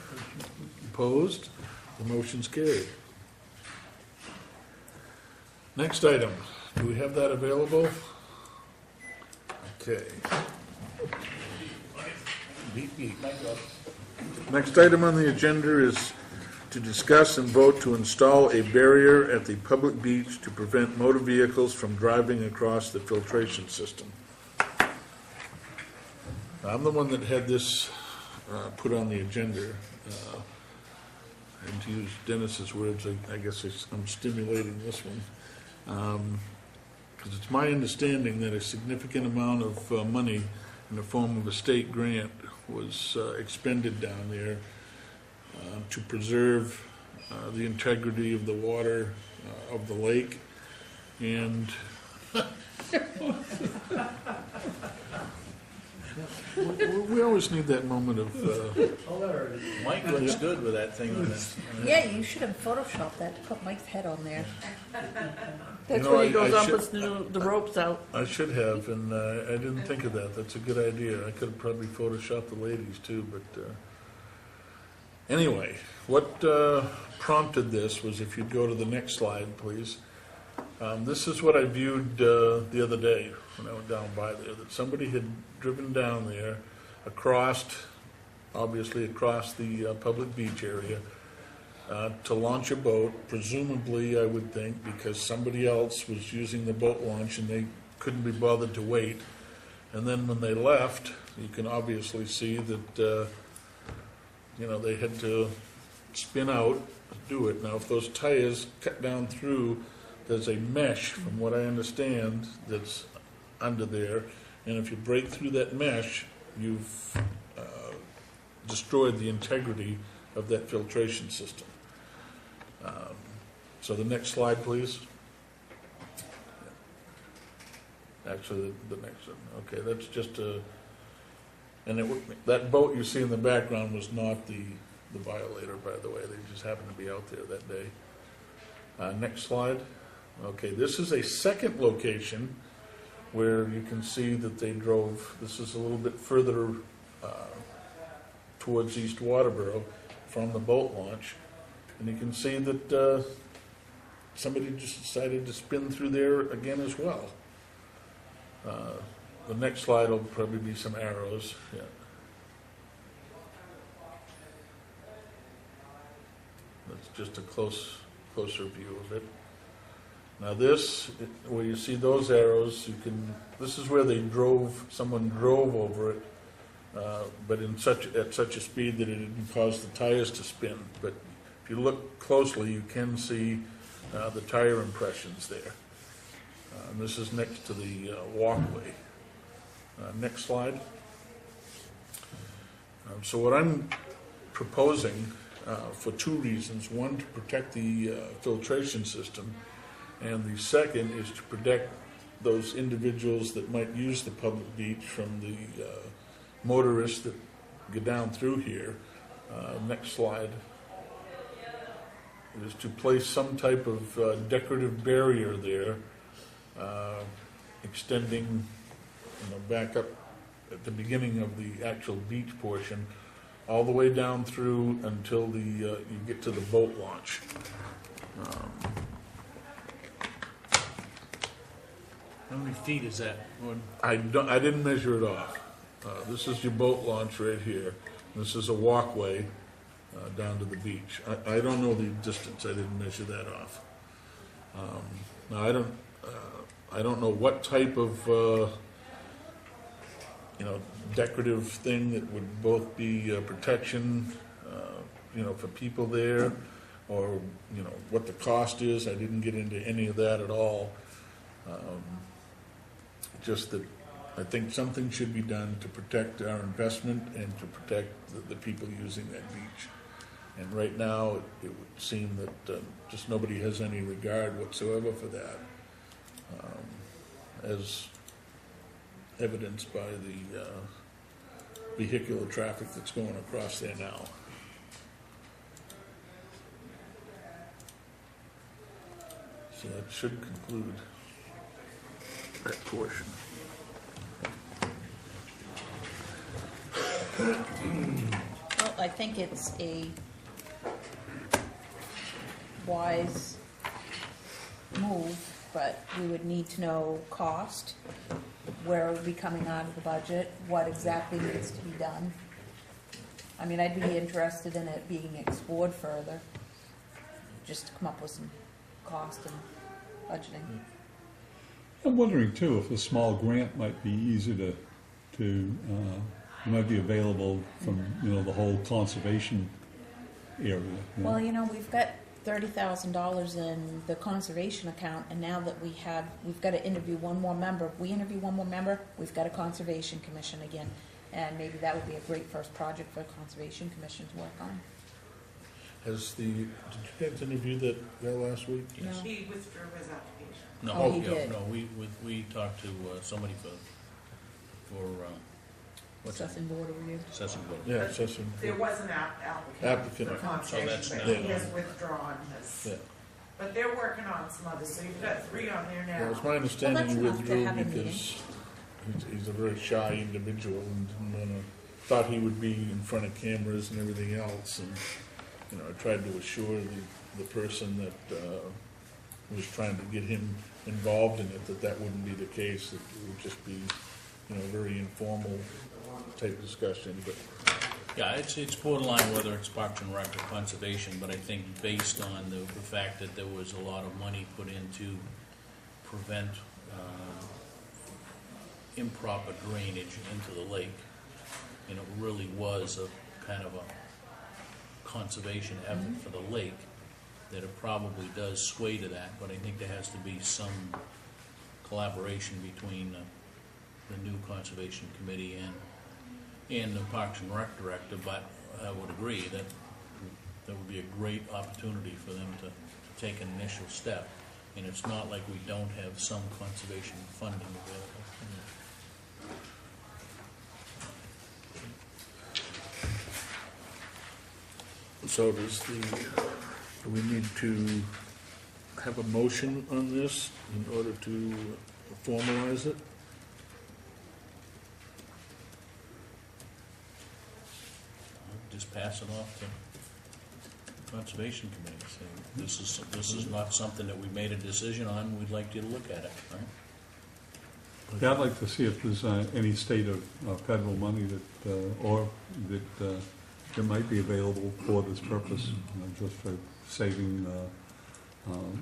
Opposed? The motion's carried. Next item, do we have that available? Okay. Beep, beep. Next item on the agenda is to discuss and vote to install a barrier at the public beach to prevent motor vehicles from driving across the filtration system. I'm the one that had this put on the agenda, and to use Dennis's words, I guess I'm stimulating this one. Because it's my understanding that a significant amount of money in the form of a state grant was expended down there to preserve the integrity of the water of the lake, and We always need that moment of, Mike looks good with that thing on this. Yeah, you should have photoshopped that to put Mike's head on there. That's know, when he goes I up, should- puts the ropes out. I should have, and I didn't think of that. That's a good idea. I could have probably photoshopped the ladies too, but, anyway, what prompted this was, if you'd go to the next slide, please. This is what I viewed the other day when I went down by there, that somebody had driven down there obviously across the public beach area, to launch a boat, presumably, I would think, because somebody else was using the boat launch and they couldn't be bothered to wait. And then when they left, you can obviously see that, they had to spin out to do it. Now, if those tires cut down through, there's a mesh, from what I understand, that's under there. And if you break through that mesh, you've destroyed the integrity of that filtration system. So the next slide, please. Actually, the next one. Okay, that's just a, and that boat you see in the background was not the violator, by the way. They just happened to be out there that day. Next slide. Okay, this is a second location where you can see that they drove. This is a little bit further towards East Waterboro from the boat launch. And you can see that somebody just decided to spin through there again as well. The next slide will probably be some arrows. Yeah. That's just a closer view of it. Now this, where you see those arrows, this is where someone drove over it, but at such a speed that it didn't cause the tires to spin. But if you look closely, you can see the tire impressions there. And this is next to the walkway. Next slide. So what I'm proposing, for two reasons: one, to protect the filtration system, and the second is to protect those individuals that might use the public beach from the motorists that go down through here. Next slide. Is to place some type of decorative barrier there, extending, back up at the beginning of the actual beach portion, all the way down through until you get to the boat launch. How many feet is that? I didn't measure it off. This is your boat launch right here. This is a walkway down to the beach. I don't know the distance. I didn't measure that off. Now I don't know what type of decorative thing that would both be protection, for people there, or what the cost is. I didn't get into any of that at all. Just that I think something should be done to protect our investment and to protect the people using that beach. And right now, it would seem that just nobody has any regard whatsoever for that, as evidenced by the vehicular traffic that's going across there now. So that should conclude that portion. Well, I think it's a wise move, but we would need to know cost, where it would be coming out of the budget, what exactly needs to be done. I mean, I'd be interested in it being explored further, just to come up with some cost and budgeting. I'm wondering too if a small grant might be easy might be available from, the whole conservation area. Well, we've got $30,000 in the conservation account, and now that we've got to interview one more member. If we interview one more member, we've got a conservation commission again, and maybe that would be a great first project for a conservation commission to work on. Did you guys interview that last week? No. He withdrew his application. No, Oh, he did. no, we talked to somebody for What's that? Assessing board of review. Assessing board. Yeah, assessing. There was an applicant Applicant. for So that's conservation, but now- he has withdrawn his. Yeah. But they're working on some others, so you've got 3 on there Well, it's now. my understanding he enough to withdrew have a meeting. because he's a very shy individual and thought he would be in front of cameras and everything else. And, I tried to assure the person that was trying to get him involved in it, that wouldn't be the case, that it would just be, a very informal type discussion, but Yeah, it's borderline whether it's Parks and Rec or Conservation, but I think based on the fact that there was a lot of money put in to prevent improper drainage into the lake, and it really was a kind of a conservation effort for the lake, that it probably does sway to that, but I think there has to be some collaboration between the new Conservation Committee and the Parks and Rec Director, but I would agree that would be a great opportunity for them to take an initial step, and it's not like we don't have some conservation funding available. so do we need to have a motion on this in order to formalize it? Just pass it off to Conservation Committee, say, this is not something that we made a decision on, we'd like you to look at it, right? Yeah, I'd like to see if there's any state of federal money that might be available for this purpose, just for saving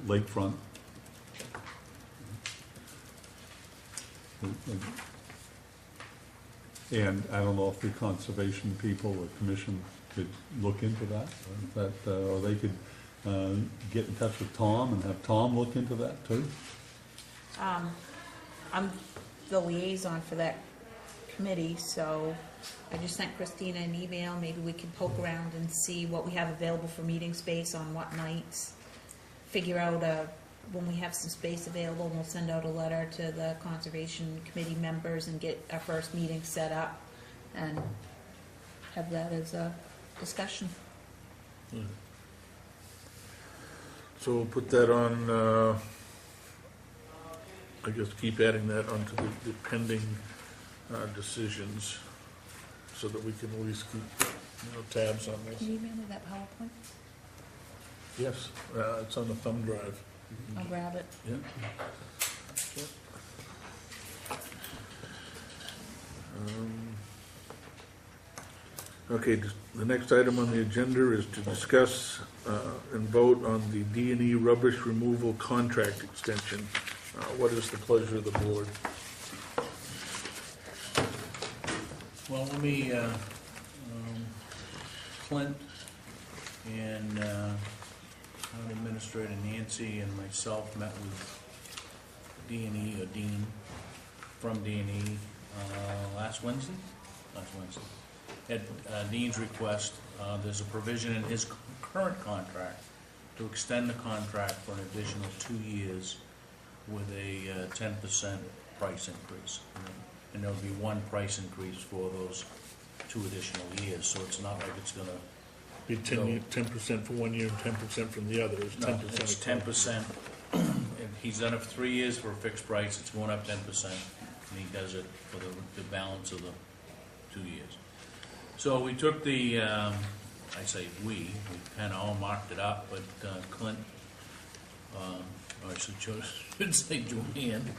lakefront. And I don't know if the conservation people or commission could look into that, or they could get in touch with Tom and have Tom look into that too. I'm the liaison for that committee, so I just sent Christina an email. Maybe we can poke around and see what we have available for meeting space on what nights. Figure out when we have some space available, and we'll send out a letter to the Conservation Committee members and get our first meeting set up and have that as a discussion. So we'll put that on, I guess keep adding that onto the pending decisions, so that we can at least keep tabs on this. Can you email me that PowerPoint? Yes, it's on the thumb drive. I'll grab it. Yeah. Okay, the next item on the agenda is to discuss and vote on the D&E rubbish removal contract extension. What is the pleasure of the board? Well, let me, Clint and Town Administrator Nancy and myself met with D&E, or Dean, from D&E, last Wednesday. At Dean's request, there's a provision in his current contract to extend the contract for an additional 2 years with a 10% price increase. And there'll be one price increase for those 2 additional years, so it's not like it's gonna, Be 10% for 1 year and 10% from the other. It's 10%. it's 10%. And he's done it for 3 years for a fixed price, it's going up 10%, and he does it for the balance of the 2 years. So we took the, I say we kind of all marked it up, but Clint, or I should say Joanne,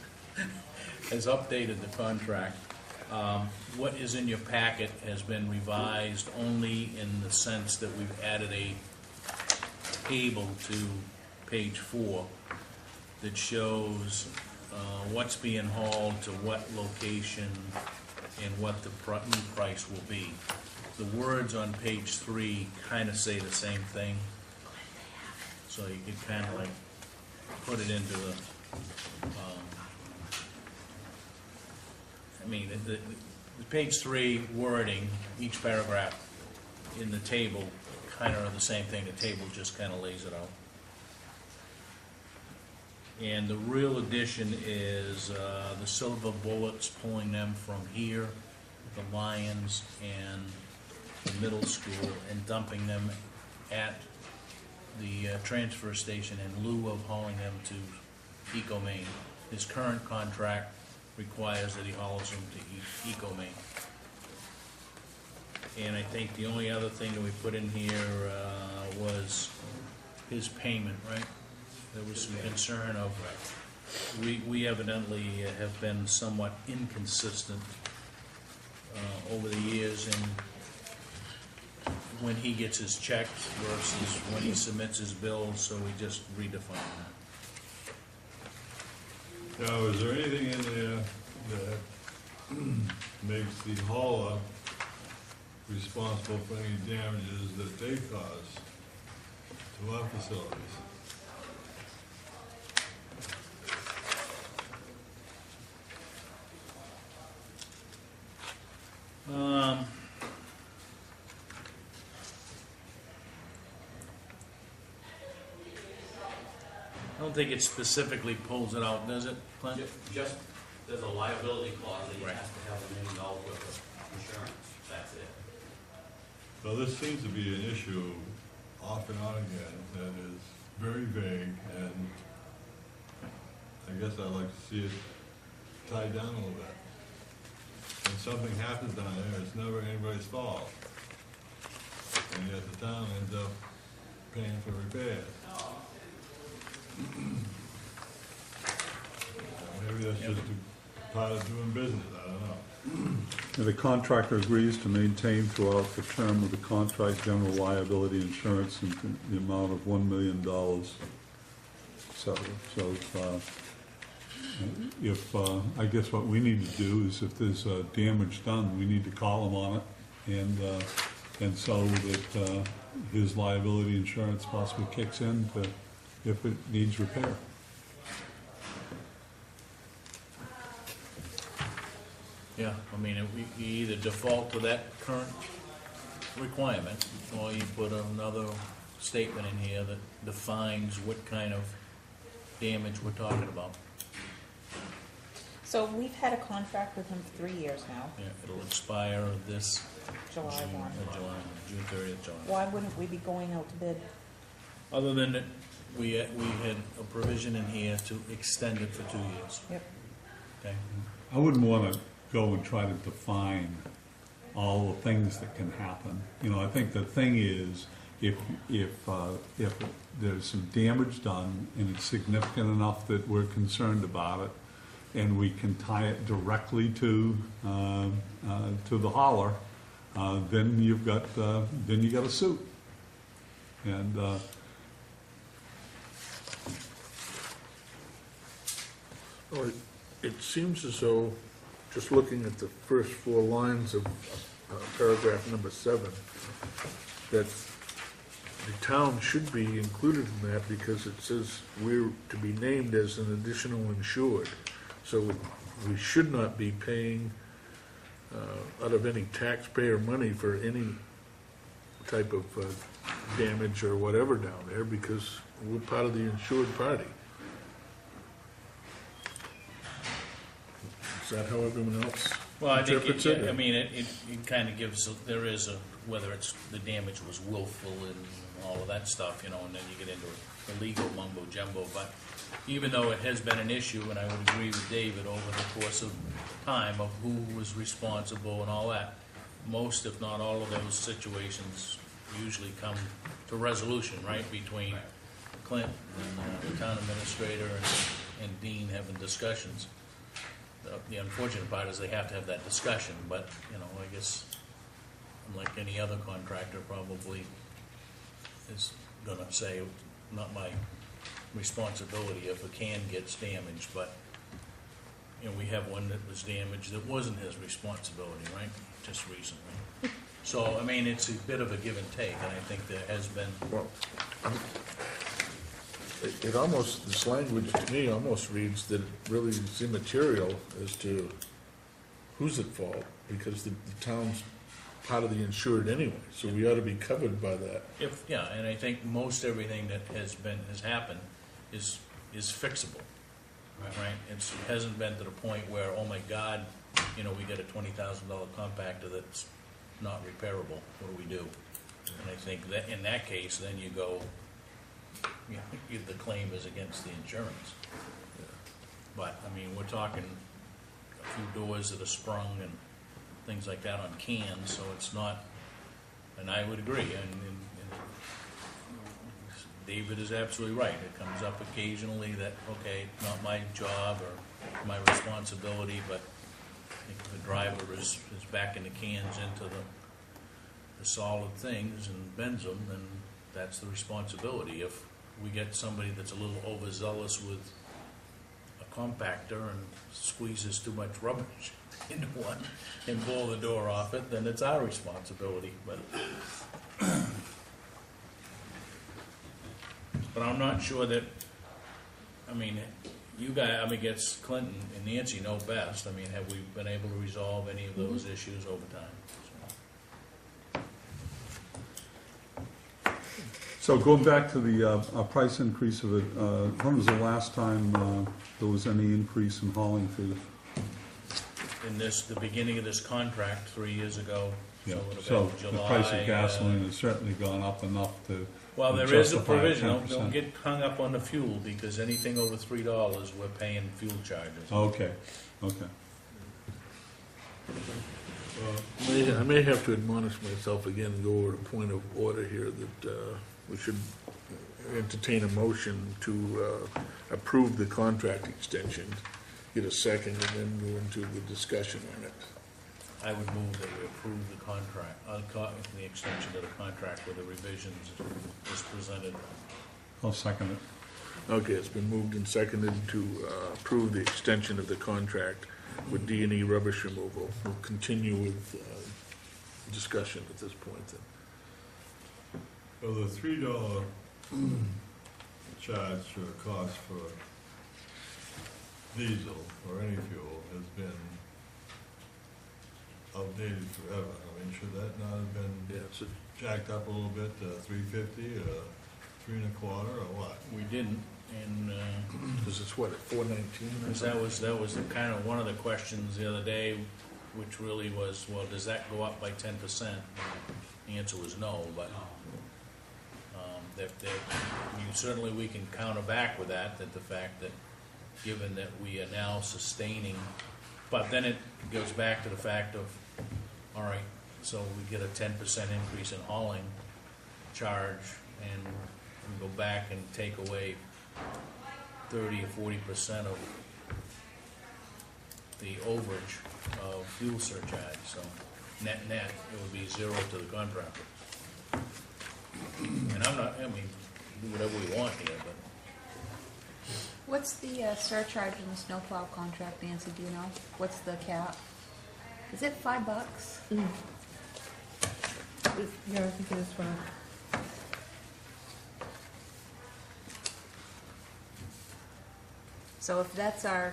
has updated the contract. What is in your packet has been revised only in the sense that we've added a table to page 4 that shows what's being hauled to what location and what the new price will be. The words on page 3 kind of say the same thing, so you could kind of like put it into the, the page 3 wording, each paragraph in the table kind of are the same thing. The table just kind of lays it out. And the real addition is the silver bullets, pulling them from here the Lions and the middle school and dumping them at the transfer station in lieu of hauling them to Eco Maine. His current contract requires that he hauls them to Eco Maine. And I think the only other thing that we put in here was his payment, right? There was some concern of, we evidently have been somewhat inconsistent over the years in when he gets his checks versus when he submits his bills, so we just redefined that. Now, is there anything in there that makes the hauler responsible for any damages that they cause to our facilities? I don't think it specifically pulls it out, does it, Clint? Just, there's a liability clause that you Right. have to have $1 million worth of insurance, that's it. So this seems to be an issue off and on again that is very vague, and I guess I'd like to see it tied down a little bit. When something happens down there, it's never anybody's fault. And yet the town ends up paying for repairs. Maybe that's just a part of doing business, I don't know. The contractor agrees to maintain throughout the term of the contract general liability insurance in the amount of $1 million, etc. So I guess what we need to do is if there's damage done, we need to call him on it, and so that his liability insurance possibly kicks in if it needs repair. Yeah, I mean, you either default to that current requirement, or you put another statement in here that defines what kind of damage we're talking about. So we've had a contract with him for 3 years now, Yeah, it'll expire this July 1. June 30th, July. Why wouldn't we be going out to bid? Other than that, we had a provision in here to extend it for 2 years, Yep. Mm-hmm. okay? I wouldn't want to go and try to define all the things that can happen. You know, I think the thing is, if there's some damage done and it's significant enough that we're concerned about it, and we can tie it directly to the hauler, then you got a suit. And Well, it seems as though, just looking at the first 4 lines of paragraph number 7, that the town should be included in that because it says we're to be named as an additional insured. So we should not be paying out of any taxpayer money for any type of damage or whatever down there because we're part of the insured party. Is that how everyone else Well, I think, interprets it? I mean, it kind of gives, there is a, whether it's, the damage was willful and all of that stuff, you know, and then you get into the legal mumbo jumbo, but even though it has been an issue, and I would agree with David over the course of time of who was responsible and all that, most, if not all of those situations usually come to resolution, right, between Clint and the town administrator and Dean having discussions. The unfortunate part is they have to have that discussion, but, you know, I guess, like any other contractor probably is gonna say, not my responsibility if a can gets damaged, but, you know, we have one that was damaged that wasn't his responsibility, right, just recently. So, I mean, it's a bit of a give and take, and I think there has been, Well, it almost, this language to me almost reads that it really is immaterial as to who's at fault, because the town's part of the insured anyway, so we ought to be covered by that. yeah, and I think most everything that has happened is fixable, right? It hasn't been to the point where, oh my God, you know, we get a $20,000 compactor that's not repairable, what do? And I think that, in that case, then you go, you know, the claim is against the insurance. But, I mean, we're talking a few doors that are sprung and things like that on cans, so it's not, and I would agree, and David is absolutely right. It comes up occasionally that, okay, not my job or my responsibility, but if the driver is backing the cans into the solid things and bends them, then that's the responsibility. If we get somebody that's a little overzealous with a compactor and squeezes too much rubbish into one and blow the door off it, then it's our responsibility. But I'm not sure that, I mean, you guys, I mean, gets Clinton and Nancy know best. I mean, have we been able to resolve any of those issues over time? So going back to the price increase of it, when was the last time there was any increase in hauling fees? In the beginning of this contract 3 years ago, Yeah, so it would have so been the July. price of gasoline has certainly gone up enough to Well, there is a justify provision, 10%. don't get hung up on the fuel, because anything over $3, we're paying fuel charges. Okay, okay. I may have to admonish myself again and go over a point of order here that we should entertain a motion to approve the contract extension, get a second, and then go into the discussion on it. I would move that we approve the contract, the extension of the contract with the revisions as presented. I'll second it. Okay, it's been moved and seconded to approve the extension of the contract with D&E rubbish removal. We'll continue with discussion at this point then. Well, the $3 charge or cost for diesel or any fuel has been outdated forever. I mean, should that not have been jacked up a little bit, $3.50 or $3.25 or what? We didn't, and Because it's what, at $4.19 or something? that was kind of one of the questions the other day, which really was, well, does that go up by 10%? The answer was no, but I mean, certainly we can counter back with that the fact that given that we are now sustaining, but then it goes back to the fact of, all right, so we get a 10% increase in hauling charge, and we go back and take away 30 or 40% of the overage of fuel surcharge, so net, it would be zero to the contractor. And I'm not, I mean, do whatever we want here, but What's the surcharge in the snowplow contract, Nancy, do you know? What's the cap? Is it $5? Yeah, I think it is fine. So if that's our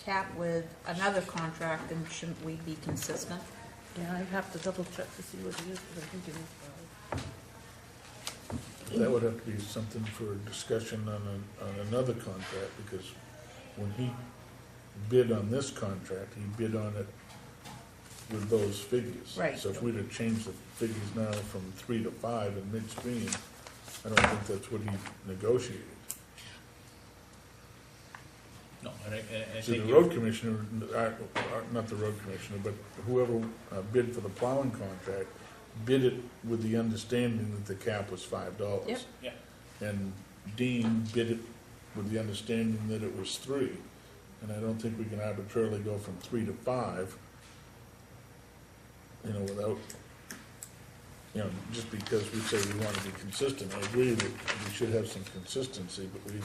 cap with another contract, then shouldn't we be consistent? Yeah, I have to double check to see what it is, but I think it is fine. That would have to be something for discussion on another contract, because when he bid on this contract, he bid on it with those figures. Right. So if we'd have changed the figures now from 3 to 5 in midstream, I don't think that's what he negotiated. no, and I See, think the road commissioner, not the road commissioner, but whoever bid for the plowing contract bid it with the understanding that the cap was $5. Yep. Yeah. And Dean bid it with the understanding that it was 3. And I don't think we can arbitrarily go from 3 to 5, without, just because we say we want to be consistent. I agree that we should have some consistency, but we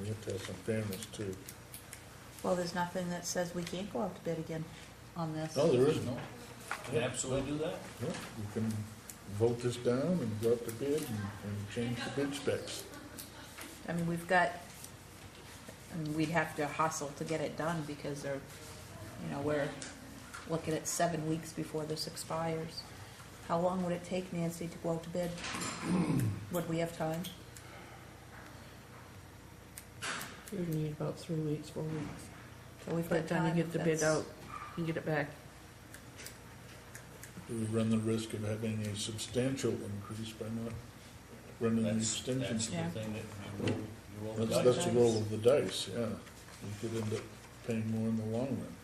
have to have some fairness too. Well, there's nothing that says we can't go out to bid again on this. No, there isn't. No, can absolutely do that. Yeah, we can vote this down and go up to bid and change the bid specs. I mean, we'd have to hustle to get it done because we're looking at 7 weeks before this expires. How long would it take, Nancy, to go out to bid? Would we have time? We would need about 3 weeks, 4 weeks. So we've By got the time you time get if the bid that's- out, you get it back. Do we run the risk of having a substantial increase by not running the That's the extensions? Yeah. thing that you roll the That's dice. the roll of the dice, yeah. We could end up paying more in the long run.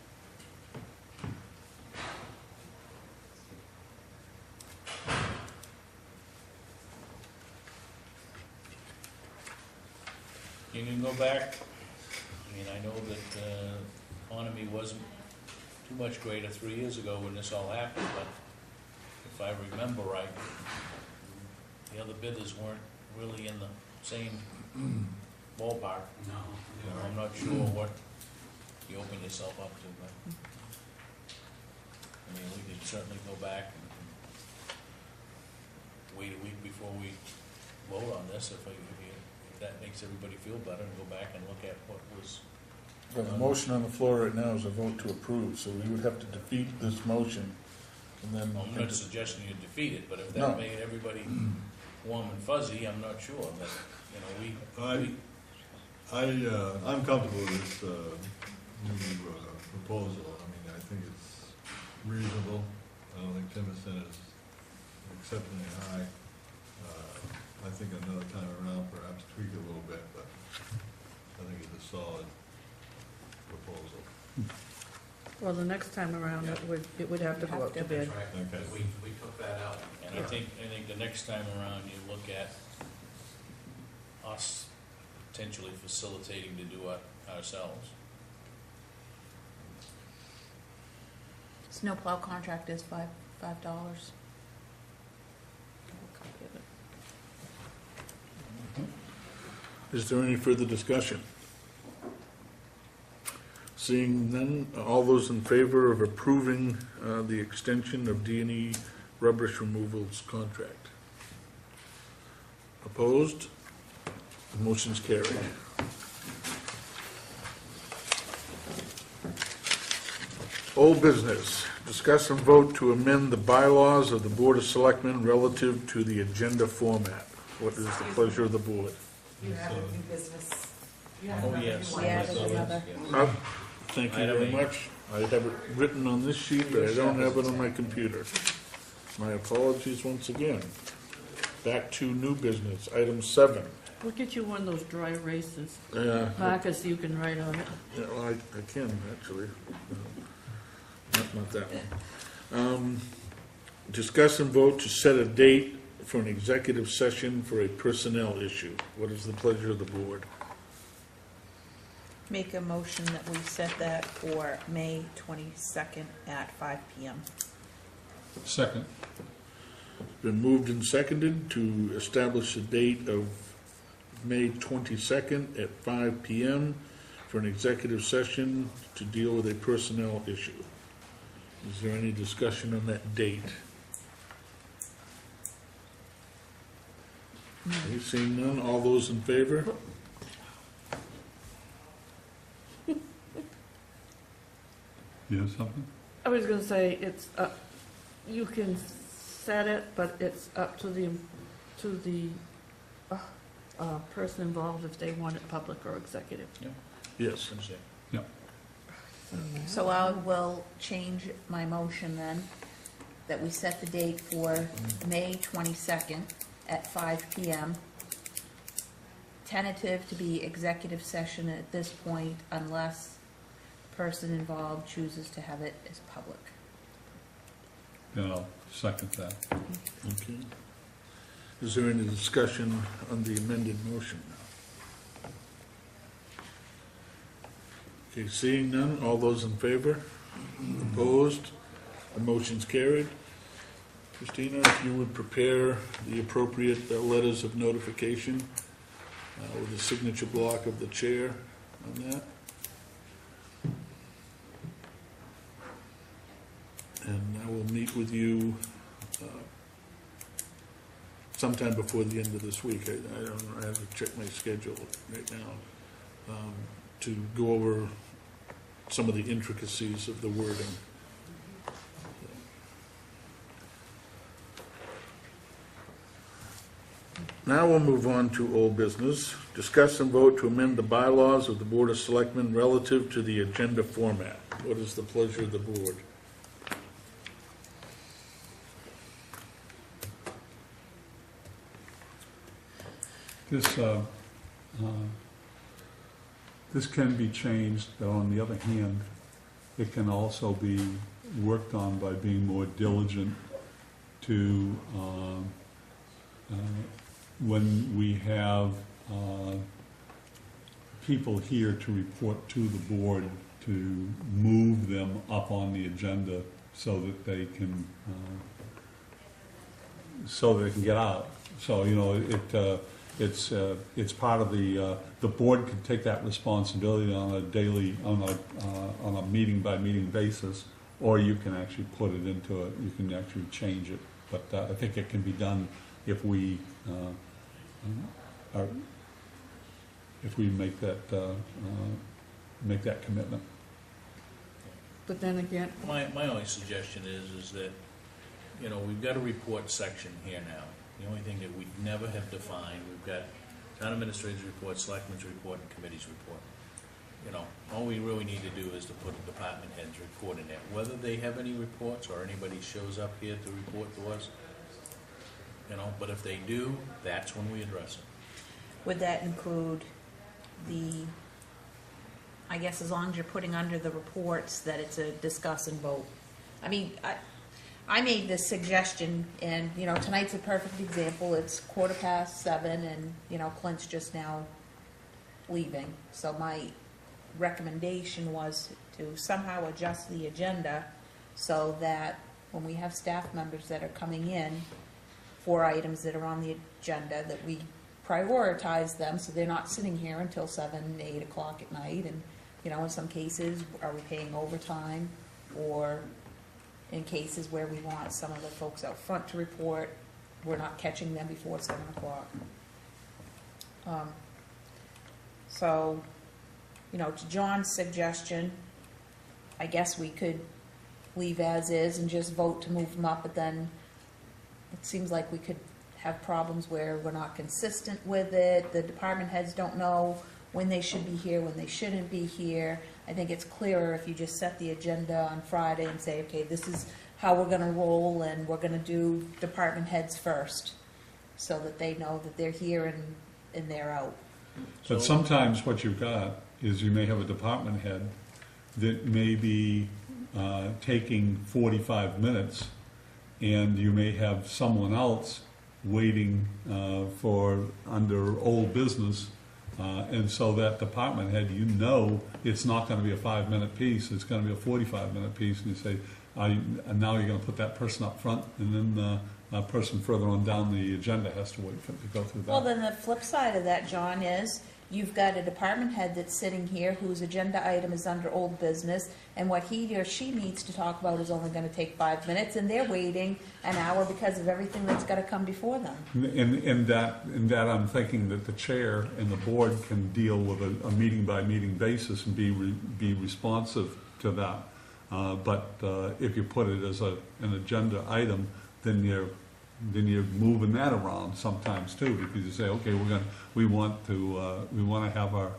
You can go back, I mean, I know that economy wasn't too much greater 3 years ago when this all happened, but if I remember right, the other bidders weren't really in the same ballpark. No. You know, I'm not sure what you open yourself up to, but, I mean, we could certainly go back and wait a week before we vote on this, if that makes everybody feel better, and go back and look at what was. Well, the motion on the floor right now is a vote to approve, so we would have to defeat this motion, and then. I'm not suggesting you defeat it, but if No. that made everybody warm and fuzzy, I'm not sure, but, you know, I'm comfortable with this new proposal. I mean, I think it's reasonable. I don't think Timothy is exceptionally high. I think another time around, perhaps tweak it a little bit, but I think it's a solid proposal. Well, the next time around, it would have to go up to bid. That's right. Okay. We took that out. and I think the next time around, you look at us potentially facilitating to do it ourselves. Snowplow contract is $5. Is there any further discussion? Seeing none, all those in favor of approving the extension of D&E rubbish removals contract? Opposed? The motion's carried. Old business, discuss and vote to amend the bylaws of the Board of Selectmen relative to the agenda format. What is the pleasure of the board? You have a new business. You have Oh, another yes. new one. Yeah, there's another. Thank you Item very 8. much. I have it written on this sheet, but I don't have it on my computer. My apologies once again. Back to new business, item 7. We'll get you one of those dry erases, Yeah, markers you can write on it. well, I can, actually. Not that one. Discuss and vote to set a date for an executive session for a personnel issue. What is the pleasure of the board? Make a motion that we set that for May 22nd at 5 PM. Second. Been moved and seconded to establish a date of May 22nd at 5 PM for an executive session to deal with a personnel issue. Is there any discussion on that date? Okay, seeing none, all those in favor? You have something? I was gonna say, it's up, you can set it, but it's up to the person involved if they want it public or executive. Yes. So I will change my motion then, that we set the date for May 22nd at 5 PM. Tentative to be executive session at this point unless the person involved chooses to have it as public. Then I'll second that. Okay. Is there any discussion on the amended motion? Okay, seeing none, all those in favor? Opposed? The motion's carried. Christina, if you would prepare the appropriate letters of notification with the signature block of the chair on that. And I will meet with you sometime before the end of this week. I have to check my schedule right now to go over some of the intricacies of the wording. Now we'll move on to old business. Discuss and vote to amend the bylaws of the Board of Selectmen relative to the agenda format. What is the pleasure of the board? This can be changed, but on the other hand, it can also be worked on by being more diligent to, when we have people here to report to the board, to move them up on the agenda so that they can, get out. So, you know, it's part of the board can take that responsibility on a daily, on a meeting-by-meeting basis, or you can actually put it into it, you can actually change it. But I think it can be done if we make that commitment. But then again, My only suggestion is that, you know, we've got a report section here now. The only thing that we never have defined, we've got town administrator's report, selectmen's report, and committee's report. You know, all we really need to do is to put a department head's report in there. Whether they have any reports or anybody shows up here to report to us, you know, but if they do, that's when we address it. Would that include I guess as long as you're putting under the reports that it's a discuss and vote? I mean, I made this suggestion, and, you know, tonight's a perfect example. It's 7:15, and, you know, Clint's just now leaving. So my recommendation was to somehow adjust the agenda so that when we have staff members that are coming in for items that are on the agenda, that we prioritize them so they're not sitting here until 7, 8 o'clock at night. And, you know, in some cases, are we paying overtime, or in cases where we want some of the folks out front to report, we're not catching them before 7 o'clock. So, you know, to John's suggestion, I guess we could leave as is and just vote to move them up, but then it seems like we could have problems where we're not consistent with it. The department heads don't know when they should be here, when they shouldn't be here. I think it's clearer if you just set the agenda on Friday and say, okay, this is how we're gonna roll, and we're gonna do department heads first, so that they know that they're here and they're out. But sometimes what you've got is you may have a department head that may be taking 45 minutes, and you may have someone else waiting for under old business. And so that department head, you know, it's not going to be a 5-minute piece, it's going to be a 45-minute piece, and you say, and now you're going to put that person up front, and then a person further on down the agenda has to wait for it to go through that. Well, then the flip side of that, John, is you've got a department head that's sitting here whose agenda item is under old business, and what he or she needs to talk about is only gonna take 5 minutes, and they're waiting an hour because of everything that's gotta come before them. In that I'm thinking that the chair and the board can deal with a meeting-by-meeting basis and be responsive to that. But if you put it as an agenda item, then you're moving that around sometimes too, because you say, okay, we want to have our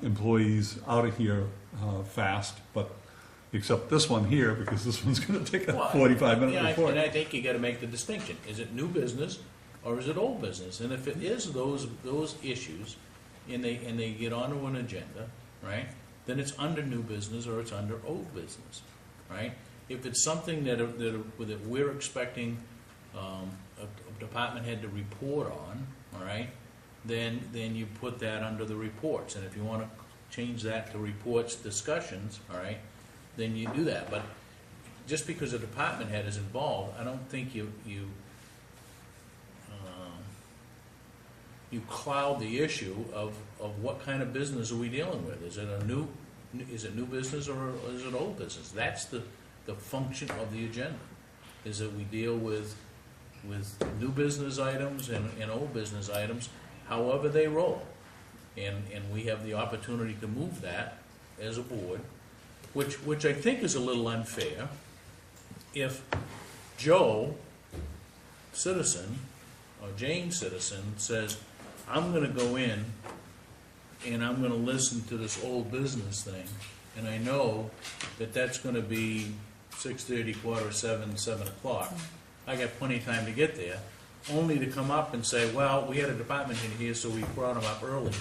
employees out of here fast, but except this one here, because this one's going to take a 45-minute report. And I think you got to make the distinction: is it new business or is it old business? And if it is those issues, and they get onto an agenda, right? Then it's under new business or it's under old business, right? If it's something that we're expecting a department head to report on, all right, then you put that under the reports. And if you want to change that to reports discussions, all right, then you do that. But just because a department head is involved, I don't think you cloud the issue of what kind of business are we dealing with. Is it new business or is it old business? That's the function of the agenda, is that we deal with new business items and old business items, however they roll. And we have the opportunity to move that as a board, which I think is a little unfair. If Joe, citizen, Jane citizen says, I'm gonna go in and I'm gonna listen to this old business thing, and I know that that's gonna be 6:30, 6:45, 7 o'clock. I got plenty of time to get there, only to come up and say, well, we had a department in here, so we brought them up early,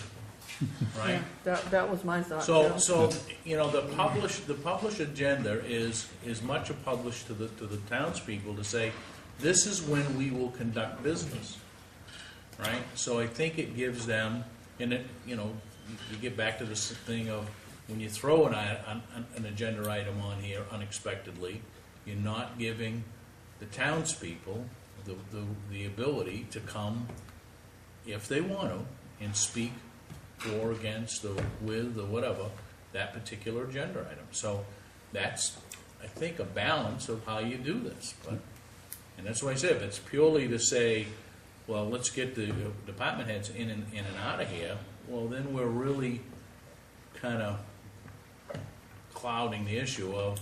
right? Yeah, that was my thought. So, too. so, you know, the published agenda is much a publish to the townspeople to say, this is when we will conduct business, right? So I think it gives them, and it, you know, you get back to this thing of, when you throw an agenda item on here unexpectedly, you're not giving the townspeople the ability to come, if they want to, and speak for, against, or with, or whatever, that particular agenda item. So that's, I think, a balance of how you do this. But, and that's why I said, if it's purely to say, well, let's get the department heads in and out of here, well, then we're really kind of clouding the issue of,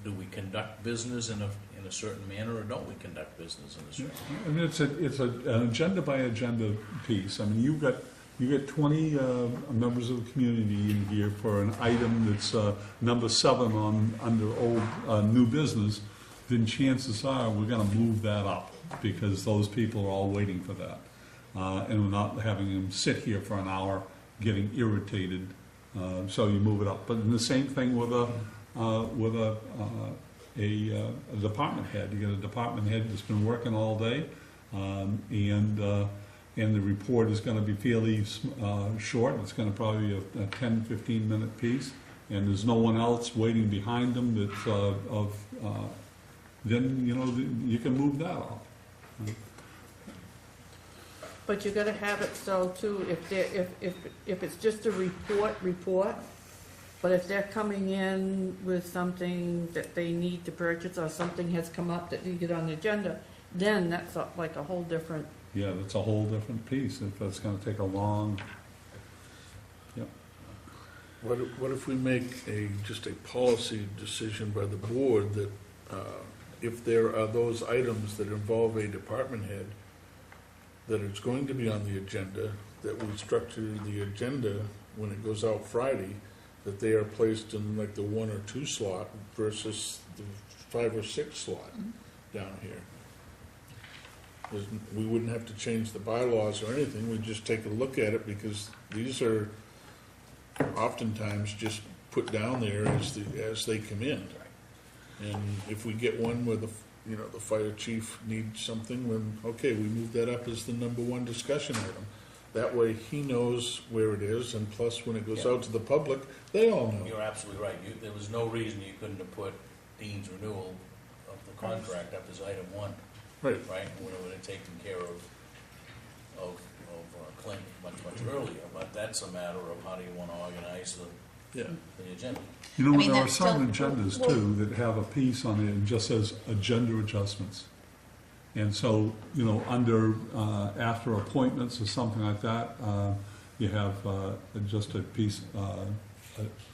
do we conduct business in a certain manner, or don't we conduct business in a certain manner? And it's an agenda by agenda piece. I mean, you got 20 members of the community in here for an item that's number 7 under old new business, then chances are we're going to move that up, because those people are all waiting for that. And we're not having them sit here for an hour getting irritated, so you move it up. But the same thing with a department head. You get a department head that's been working all day, and the report is going to be fairly short. It's going to probably be a 10, 15-minute piece, and there's no one else waiting behind them that's then, you know, you can move that off. But you gotta have it so too, if it's just a report, but if they're coming in with something that they need to purchase, or something has come up that you get on the agenda, then that's like a whole different. Yeah, that's a whole different piece, if that's gonna take a long, yep. What if we make just a policy decision by the board that if there are those items that involve a department head, that it's going to be on the agenda, that we structure the agenda when it goes out Friday, that they are placed in like the 1 or 2 slot versus the 5 or 6 slot down here. We wouldn't have to change the bylaws or anything, we'd just take a look at it, because these are oftentimes just put down there as they come in. And if we get one where the fire chief needs something, then, okay, we move that up as the number 1 discussion item. That way he knows where it is, and plus when it goes out to the public, they all know. You're absolutely right. There was no reason you couldn't have put Dean's renewal of the contract up as item 1. Right. Right, and we would have taken care of Clint much earlier, but that's a matter of how do you want to organize the agenda. You know, I mean, there are that's some still- agendas too that have a piece on it and just says agenda adjustments. And so, you know, under, after appointments or something like that, you have just a piece,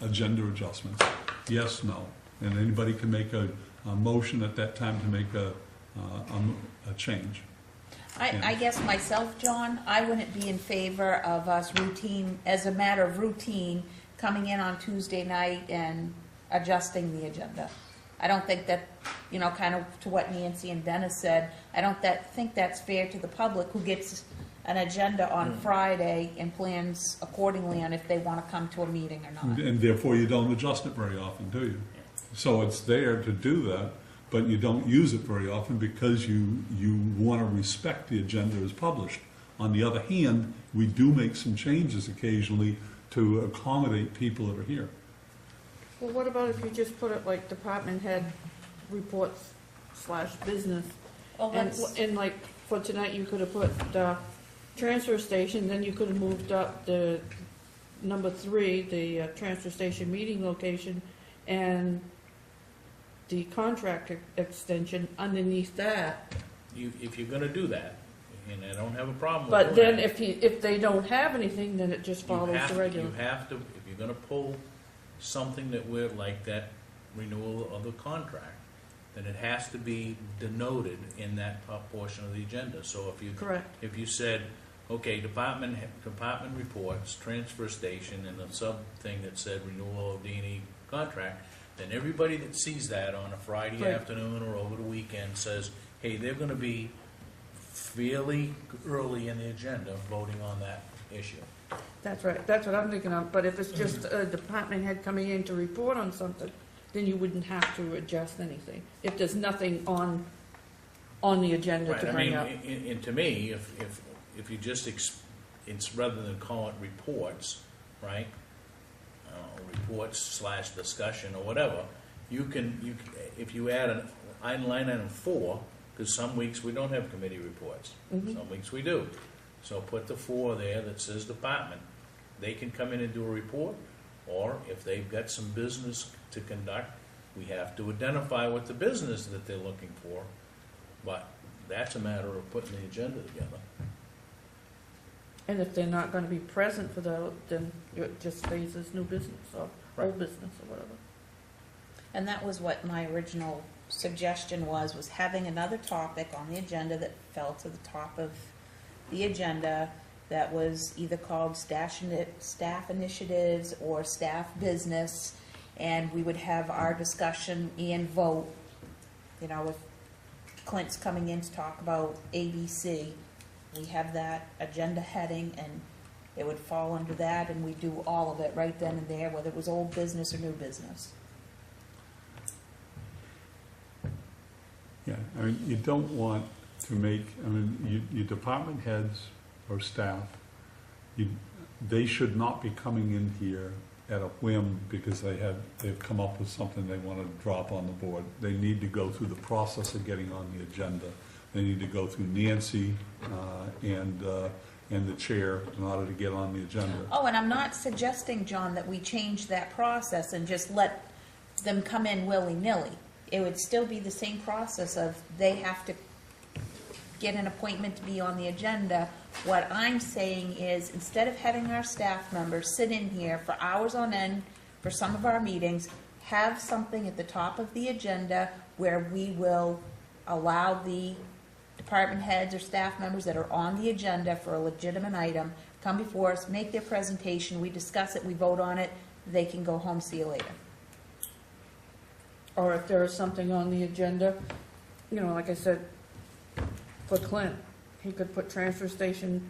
agenda adjustments. Yes, no. And anybody can make a motion at that time to make a change. I guess myself, John, I wouldn't be in favor of us as a matter of routine, coming in on Tuesday night and adjusting the agenda. I don't think that, you know, kind of to what Nancy and Dennis said, I don't think that's fair to the public who gets an agenda on Friday and plans accordingly on if they want to come to a meeting or not. And therefore you don't adjust it very often, do you? So it's there to do that, but you don't use it very often because you want to respect the agenda as published. On the other hand, we do make some changes occasionally to accommodate people that are here. Well, what about if you just put it like department head reports / business? Well, And like for tonight, you could have put the transfer station, then you could have moved up the number 3, the transfer station meeting location, and the contract extension underneath that. If you're gonna do that, and I don't have a problem with But doing then that, if they don't have anything, then it just follows the regular. You have to, if you're gonna pull something that we're like that renewal of the contract, then it has to be denoted in that portion of the agenda. So Correct. if you said, okay, department reports, transfer station, and a sub thing that said renewal of D&E contract, then everybody that sees that on a Friday Right. afternoon or over the weekend says, hey, they're gonna be fairly early in the agenda voting on that issue. That's right, that's what I'm thinking of, but if it's just a department head coming in to report on something, then you wouldn't have to adjust anything, if there's nothing on the agenda Right, to I bring mean, up. and to me, if you just, it's rather than call it reports, right? Reports / discussion or whatever, you can, if you add an line item 4, because some weeks we don't have committee reports, Mhm. some weeks we do. So put the 4 there that says department. They can come in and do a report, or if they've got some business to conduct, we have to identify what the business that they're looking for. But that's a matter of putting the agenda together. And if they're not gonna be present for then it just stays as new business or old business or whatever. And that was what my original suggestion was having another topic on the agenda that fell to the top of the agenda that was either called staff initiatives or staff business, and we would have our discussion and vote. You know, if Clint's coming in to talk about ABC, we have that agenda heading, and it would fall under that, and we do all of it right then and there, whether it was old business or new business. Yeah, I mean, you don't want to make, I mean, your department heads or staff, they should not be coming in here at a whim because they've come up with something they want to drop on the board. They need to go through the process of getting on the agenda. They need to go through Nancy and the chair in order to get on the agenda. Oh, and I'm not suggesting, John, that we change that process and just let them come in willy-nilly. It would still be the same process of they have to get an appointment to be on the agenda. What I'm saying is, instead of having our staff members sit in here for hours on end for some of our meetings, have something at the top of the agenda where we will allow the department heads or staff members that are on the agenda for a legitimate item, come before us, make their presentation, we discuss it, we vote on it, they can go home, see you later. Or if there is something on the agenda, you know, like I said, for Clint, he could put transfer station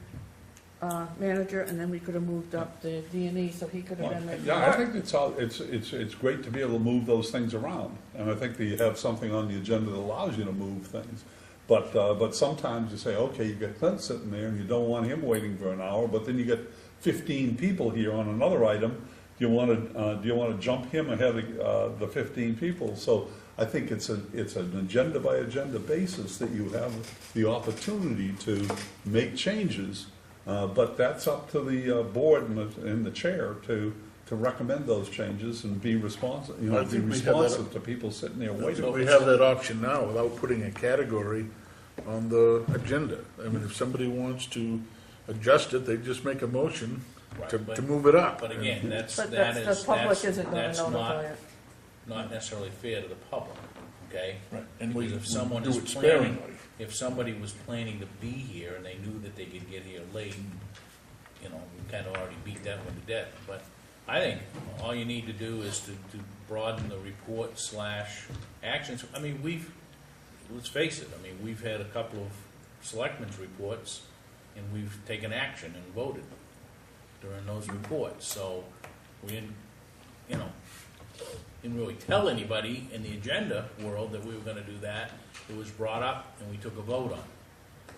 manager, and then we could have moved up the D&E, so he could have been there. Yeah, I think it's great to be able to move those things around, and I think that you have something on the agenda that allows you to move things. But sometimes you say, okay, you got Clint sitting there, and you don't want him waiting for an hour, but then you get 15 people here on another item. Do you want to jump him ahead of the 15 people? So I think it's an agenda by agenda basis that you have the opportunity to make changes, but that's up to the board and the chair to recommend those changes and be responsive. You know, I be think we have that- responsive to people sitting there waiting. We have that option now without putting a category on the agenda. I mean, if somebody wants to adjust it, they just make a motion Right, to but- move it up. But again, that's, But that that's, is, the public that's, isn't gonna that's notify it. not necessarily fair to the public, okay? Right, and we Because if someone do is it planning, sparingly. if somebody was planning to be here and they knew that they could get here late, you know, we kind of already beat that one to death. But I think all you need to do is to broaden the report / actions. I mean, let's face it, I mean, we've had a couple of selectmen's reports and we've taken action and voted during those reports. So we didn't, you know, didn't really tell anybody in the agenda world that we were gonna do that. It was brought up and we took a vote on it.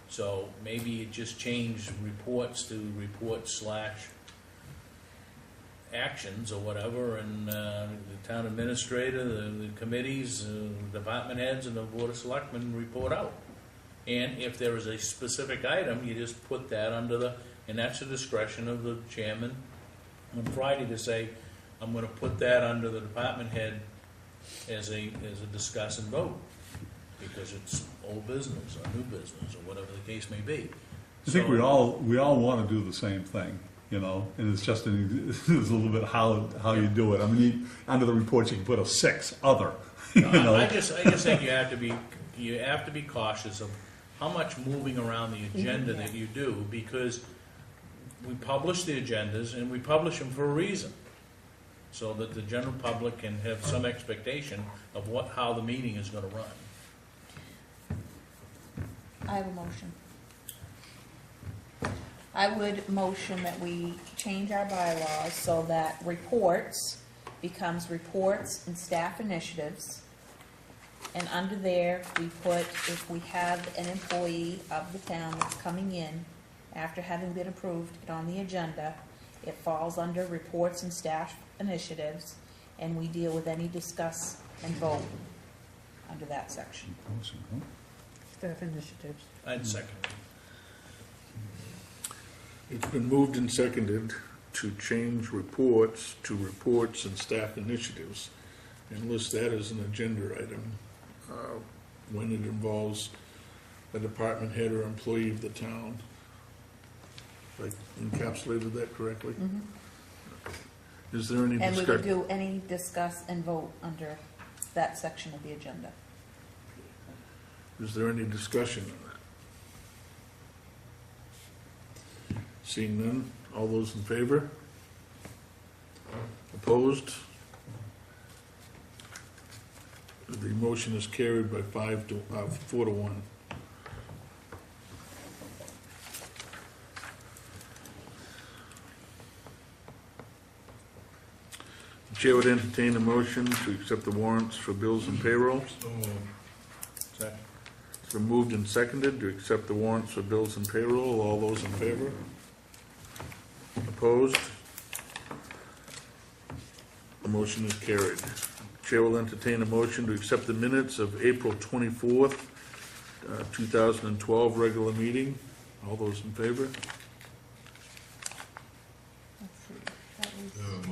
So maybe it just changed reports to report / actions or whatever, and the town administrator, the committees, department heads, and the board of selectmen report out. And if there is a specific item, you just put that under and that's the discretion of the chairman on Friday to say, I'm gonna put that under the department head as a discuss and vote, because it's old business or new business or whatever the case may be. I think we all want to do the same thing. you know, and it's just, it's a little bit how you do it. I mean, under the reports, you can put a 6 other, you know. I just think you have to be cautious of how much moving around the agenda that you do, because we publish the agendas and we publish them for a reason, so that the general public can have some expectation of how the meeting is gonna run. I have a motion. I would motion that we change our bylaws so that reports becomes reports and staff initiatives. And under there, we put, if we have an employee of the town that's coming in after having been approved and on the agenda, it falls under reports and staff initiatives, and we deal with any discuss and vote under that section. Staff initiatives. I'd second it. It's been moved and seconded to change reports to reports and staff initiatives, and list that as an agenda item when it involves a department head or employee of the town. Have I encapsulated that correctly? Is there any And we would discussion? do any discuss and vote under that section of the agenda. Is there any discussion on that? Seeing none, all those in favor? Opposed? The motion is carried by 4 to 1. The chair would entertain a motion to accept the warrants for bills and payroll. So moved. Second. It's been moved and seconded to accept the warrants for bills and payroll. All those in favor? Opposed? The motion is carried. Chair will entertain a motion to accept the minutes of April 24th, 2012 regular meeting. All those in favor? Let's see, that was- Do you have a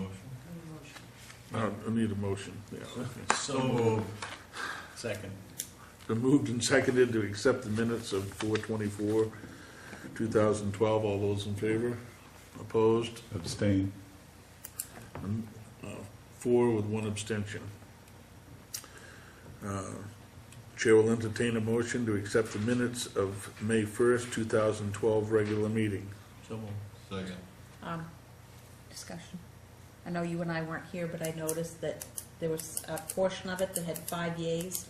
motion? I need a motion, yeah. So moved. Second. Been moved and seconded to accept the minutes of 4/24, 2012. All those in favor? Opposed? Abstain. 4 with 1 abstention. Chair will entertain a motion to accept the minutes of May 1st, 2012 regular meeting. So moved. Second. Discussion. I know you and I weren't here, but I noticed that there was a portion of it that had 5 yeas.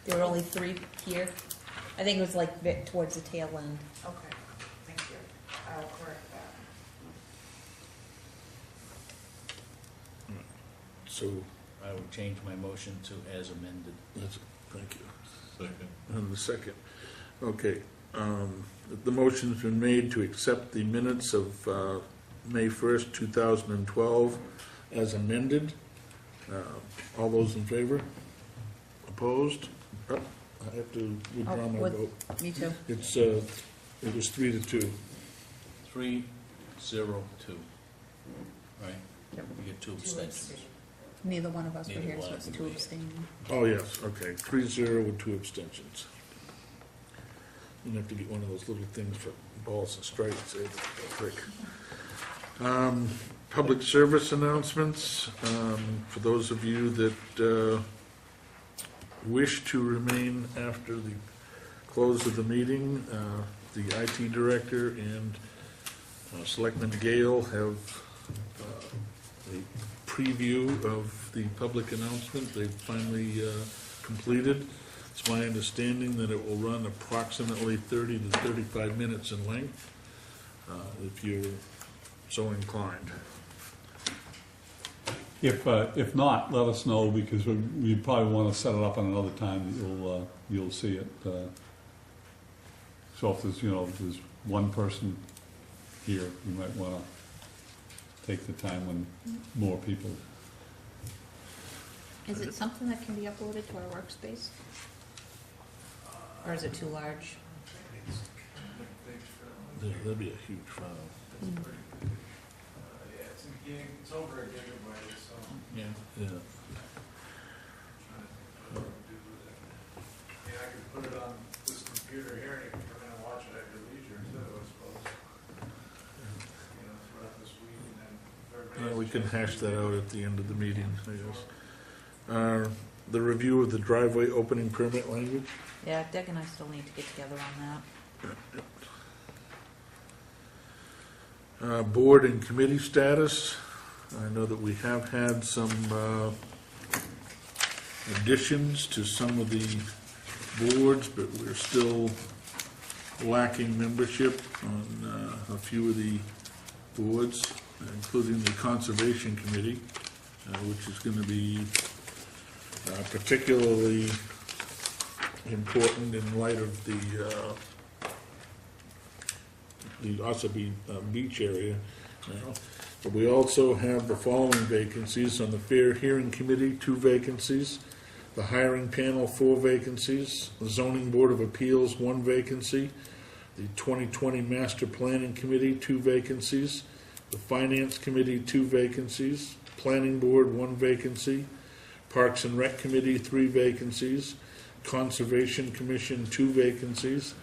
There were only 3 here. I think it was like bit towards the tail end. Okay, thank you. I'll correct that. So, I would change my motion to as amended. that's, thank you. Second. And the second. Okay, the motion's been made to accept the minutes of May 1st, 2012 as amended. All those in favor? Opposed? Oh, I have to withdraw my with- vote. Me too. It's, it was 3 to 2. 3-0-2. Right? Yep. You get 2 abstentions. Neither one of us were Neither here, so one it's of 2 us. abstaining. Oh, yes, okay, 3-0 with 2 abstentions. You have to get one of those little things for balls and strikes, quick. Public service announcements, for those of you that wish to remain after the close of the meeting, the IT director and Selectman Gale have a preview of the public announcement they've finally completed. It's my understanding that it will run approximately 30 to 35 minutes in length, if you're so inclined. If not, let us know, because we probably want to set it up on another time that you'll see it. So if there's, if there's one person here, you might want to take the time when more people. Is it something that can be uploaded to our workspace? Or is it too large? That'd be a huge file. Yeah, it's over a gigabyte, so Yeah. Yeah. I'm trying to do with it. I mean, I could put it on this computer here, and you can come in and watch it at your leisure too, I suppose. You know, throughout the We can hash that out at the end of the meeting, I guess. The review of the driveway opening permit language. Yeah, Dick and I still need to get together on that. Board and committee status. I know that we have had some additions to some of the boards, but we're still lacking membership on a few of the boards, including the Conservation Committee, which is going to be particularly important in light of the Ossipee beach area. But we also have the following vacancies: on the Fair Hearing Committee, 2 vacancies; the Hiring Panel, 4 vacancies; the Zoning Board of Appeals, 1 vacancy; the 2020 Master Planning Committee, 2 vacancies; the Finance Committee, 2 vacancies; Planning Board, 1 vacancy; Parks and Rec Committee, 3 vacancies; Conservation Commission, 2 vacancies;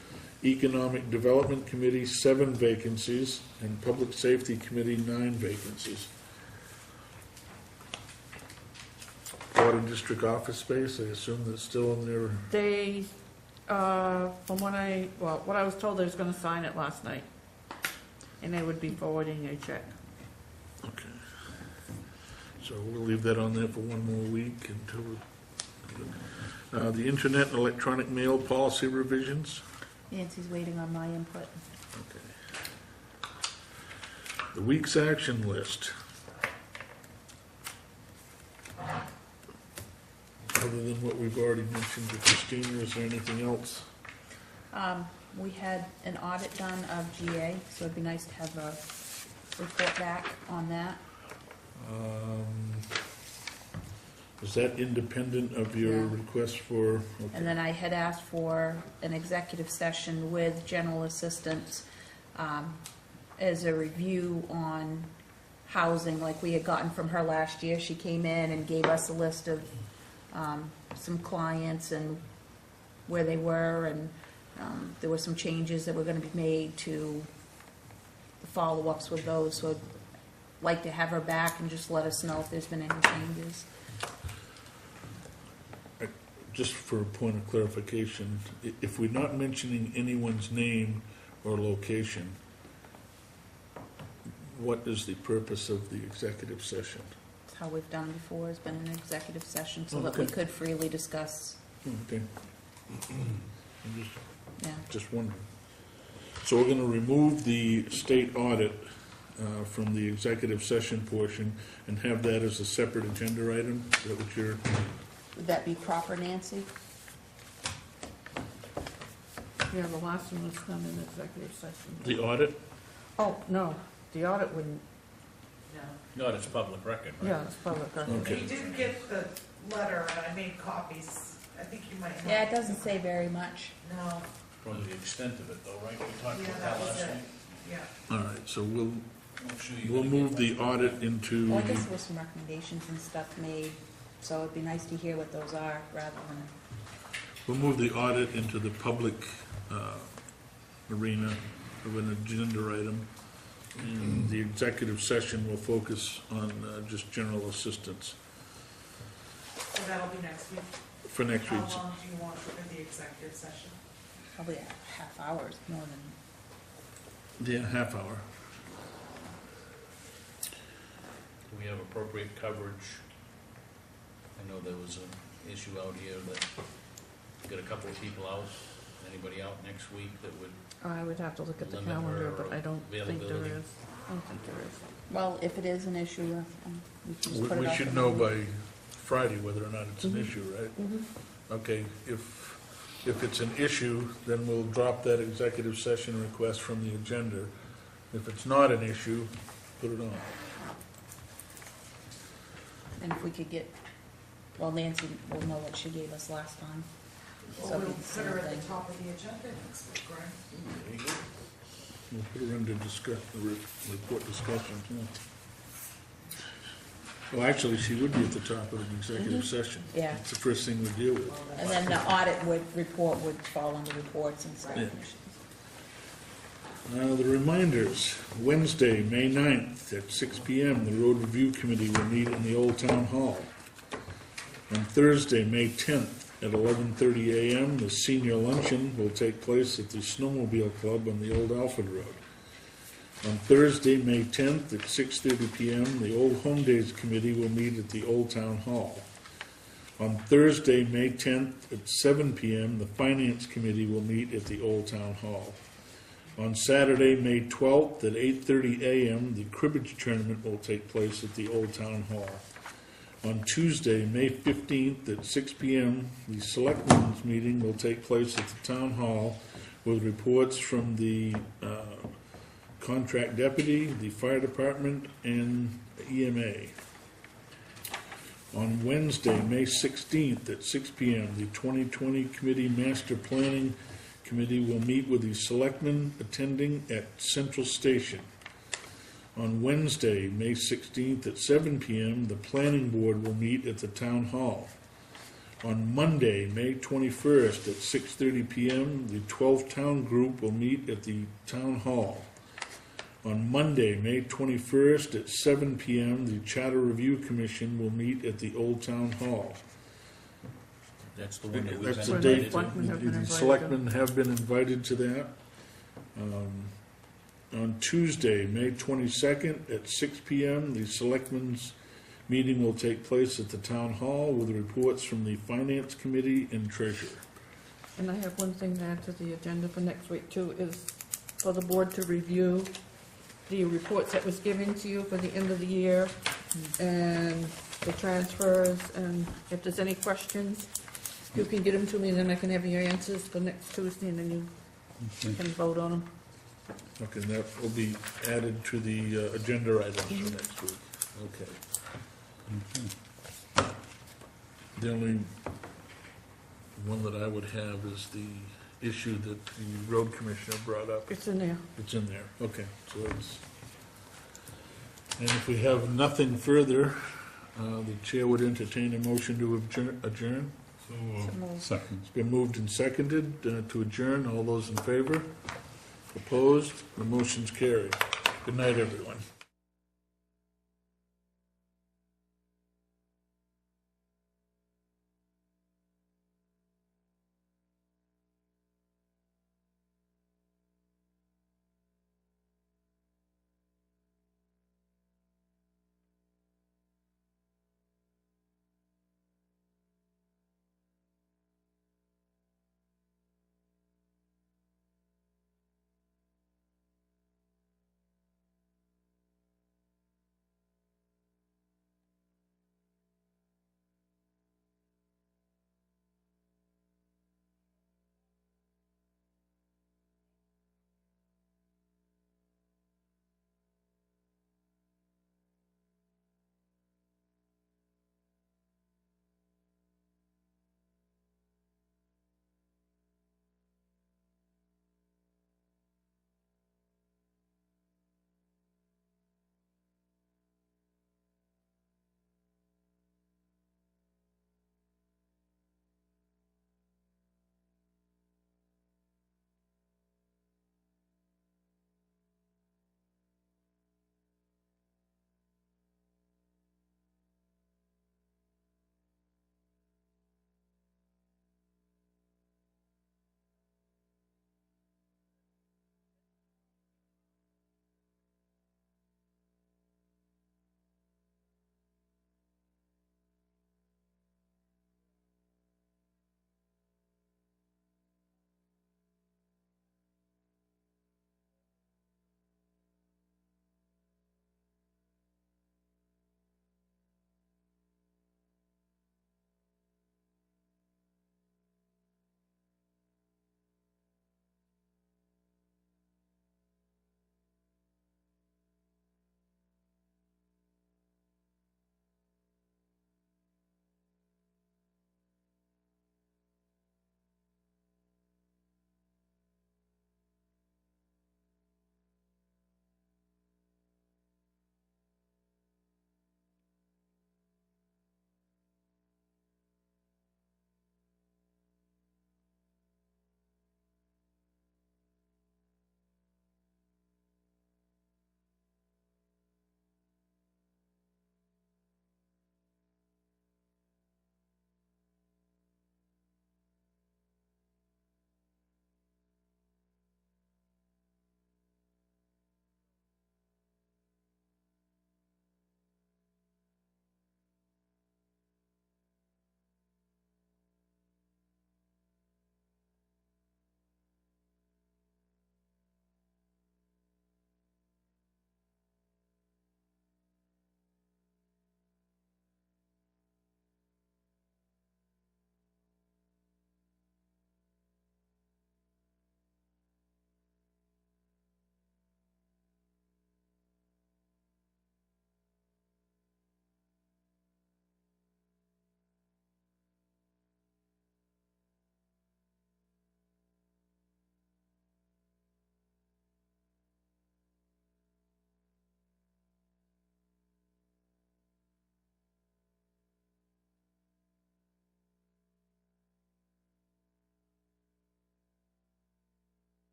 Economic Development Committee, 7 vacancies; and Public Safety Committee, 9 vacancies. Water District office space, I assume that's still in there. They, from what I was told, they was gonna sign it last night. And they would be forwarding a check. Okay. So we'll leave that on there for 1 more week until the Internet and Electronic Mail policy revisions. Nancy's waiting on my input. Okay. The week's action list. Other than what we've already mentioned to Christina, is there anything else? We had an audit done of GA, so it'd be nice to have a report back on that. Is that independent of your Yeah. request for? Okay. And then I had asked for an executive session with general assistance as a review on housing, like we had gotten from her last year. She came in and gave us a list of some clients and where they were, and there were some changes that were gonna be made to the follow-ups with those. So I'd like to have her back and just let us know if there's been any changes. Just for a point of clarification, if we're not mentioning anyone's name or location, what is the purpose of the executive session? It's how we've done before, has been an executive session, so that we Okay. could freely discuss, Okay. I'm yeah. just wondering. So we're gonna remove the state audit from the executive session portion and have that as a separate agenda item? Is that what you're? Would that be proper, Nancy? Yeah, the last one was done in executive session. The audit? Oh, no, the audit wouldn't, No. No, it's public record, right? yeah, it's public record. Okay. You did get the letter, and I made copies. I think you might have. Yeah, it doesn't say very much. No, Probably the extent of it though, right? We talked yeah, about that that was last it, night. yeah. All right, so we'll I'm sure you're we'll gonna move get the audit into. Well, I guess there were some recommendations and stuff made, so it'd be nice to hear what those are, rather than, We'll move the audit into the public arena of an agenda item. And the executive session will focus on just general assistance So that'll be next week. for next How week's. long do you want for the executive session? probably a half hour, more than, Yeah, half hour. Do we have appropriate coverage? I know there was an issue out here that got a couple of people out. Anybody out next week that would, I would have to look at the Limit calendar, her but I don't think there availability. is. I don't think there is. well, if it is an issue, we can just put it We off should for know Monday. by Friday whether or not it's an issue, right? Okay, if it's an issue, then we'll drop that executive session request from the agenda. If it's not an issue, put it on. And if we could get, well, Nancy will know what she gave us last time. So Well, it'd we'll be the put same her at thing. the top of the agenda next week, right? there you go. We'll put her into report discussion, too. Well, actually, she would be at the top of an executive session. Yeah. It's the first thing we deal with. And then the audit report would fall under reports and stuff. Yeah. The reminders, Wednesday, May 9th at 6 PM, the Road Review Committee will meet in the Old Town Hall. On Thursday, May 10th at 11:30 AM, the senior luncheon will take place at the Snowmobile Club on the Old Alfred Road. On Thursday, May 10th at 6:30 PM, the Old Home Days Committee will meet at the Old Town Hall. On Thursday, May 10th at 7 PM, the Finance Committee will meet at the Old Town Hall. On Saturday, May 12th at 8:30 AM, the cribbage tournament will take place at the Old Town Hall. On Tuesday, May 15th at 6 PM, the Selectmen's meeting will take place at the Town Hall with reports from the contract deputy, the fire department, and EMA. On Wednesday, May 16th at 6 PM, the 2020 Committee Master Planning Committee will meet with the selectmen attending at Central Station. On Wednesday, May 16th at 7 PM, the Planning Board will meet at the Town Hall. On Monday, May 21st at 6:30 PM, the 12 Town Group will meet at the Town Hall. On Monday, May 21st at 7 PM, the Charter Review Commission will meet at the Old Town Hall. That's the one that we've That's the been date. invited to. Selectmen have been The invited. selectmen have been invited to that. On Tuesday, May 22nd at 6 PM, the selectmen's meeting will take place at the Town Hall with reports from the Finance Committee and Treasurer. And I have one thing to add to the agenda for next week too, is for the board to review the reports that was given to you for the end of the year and the transfers, and if there's any questions, you can get them to me, and then I can have your answers for next Tuesday, and then you can vote on them. Okay, that will be added to the agenda items for next week. Okay. The only one that I would have is the issue that the road commissioner brought up. It's in there. It's in there, okay, so it's, and if we have nothing further, the chair would entertain a motion to adjourn. So, Second. It's been moved and seconded to adjourn. All those in favor? Opposed? The motion's carried. Good night, everyone.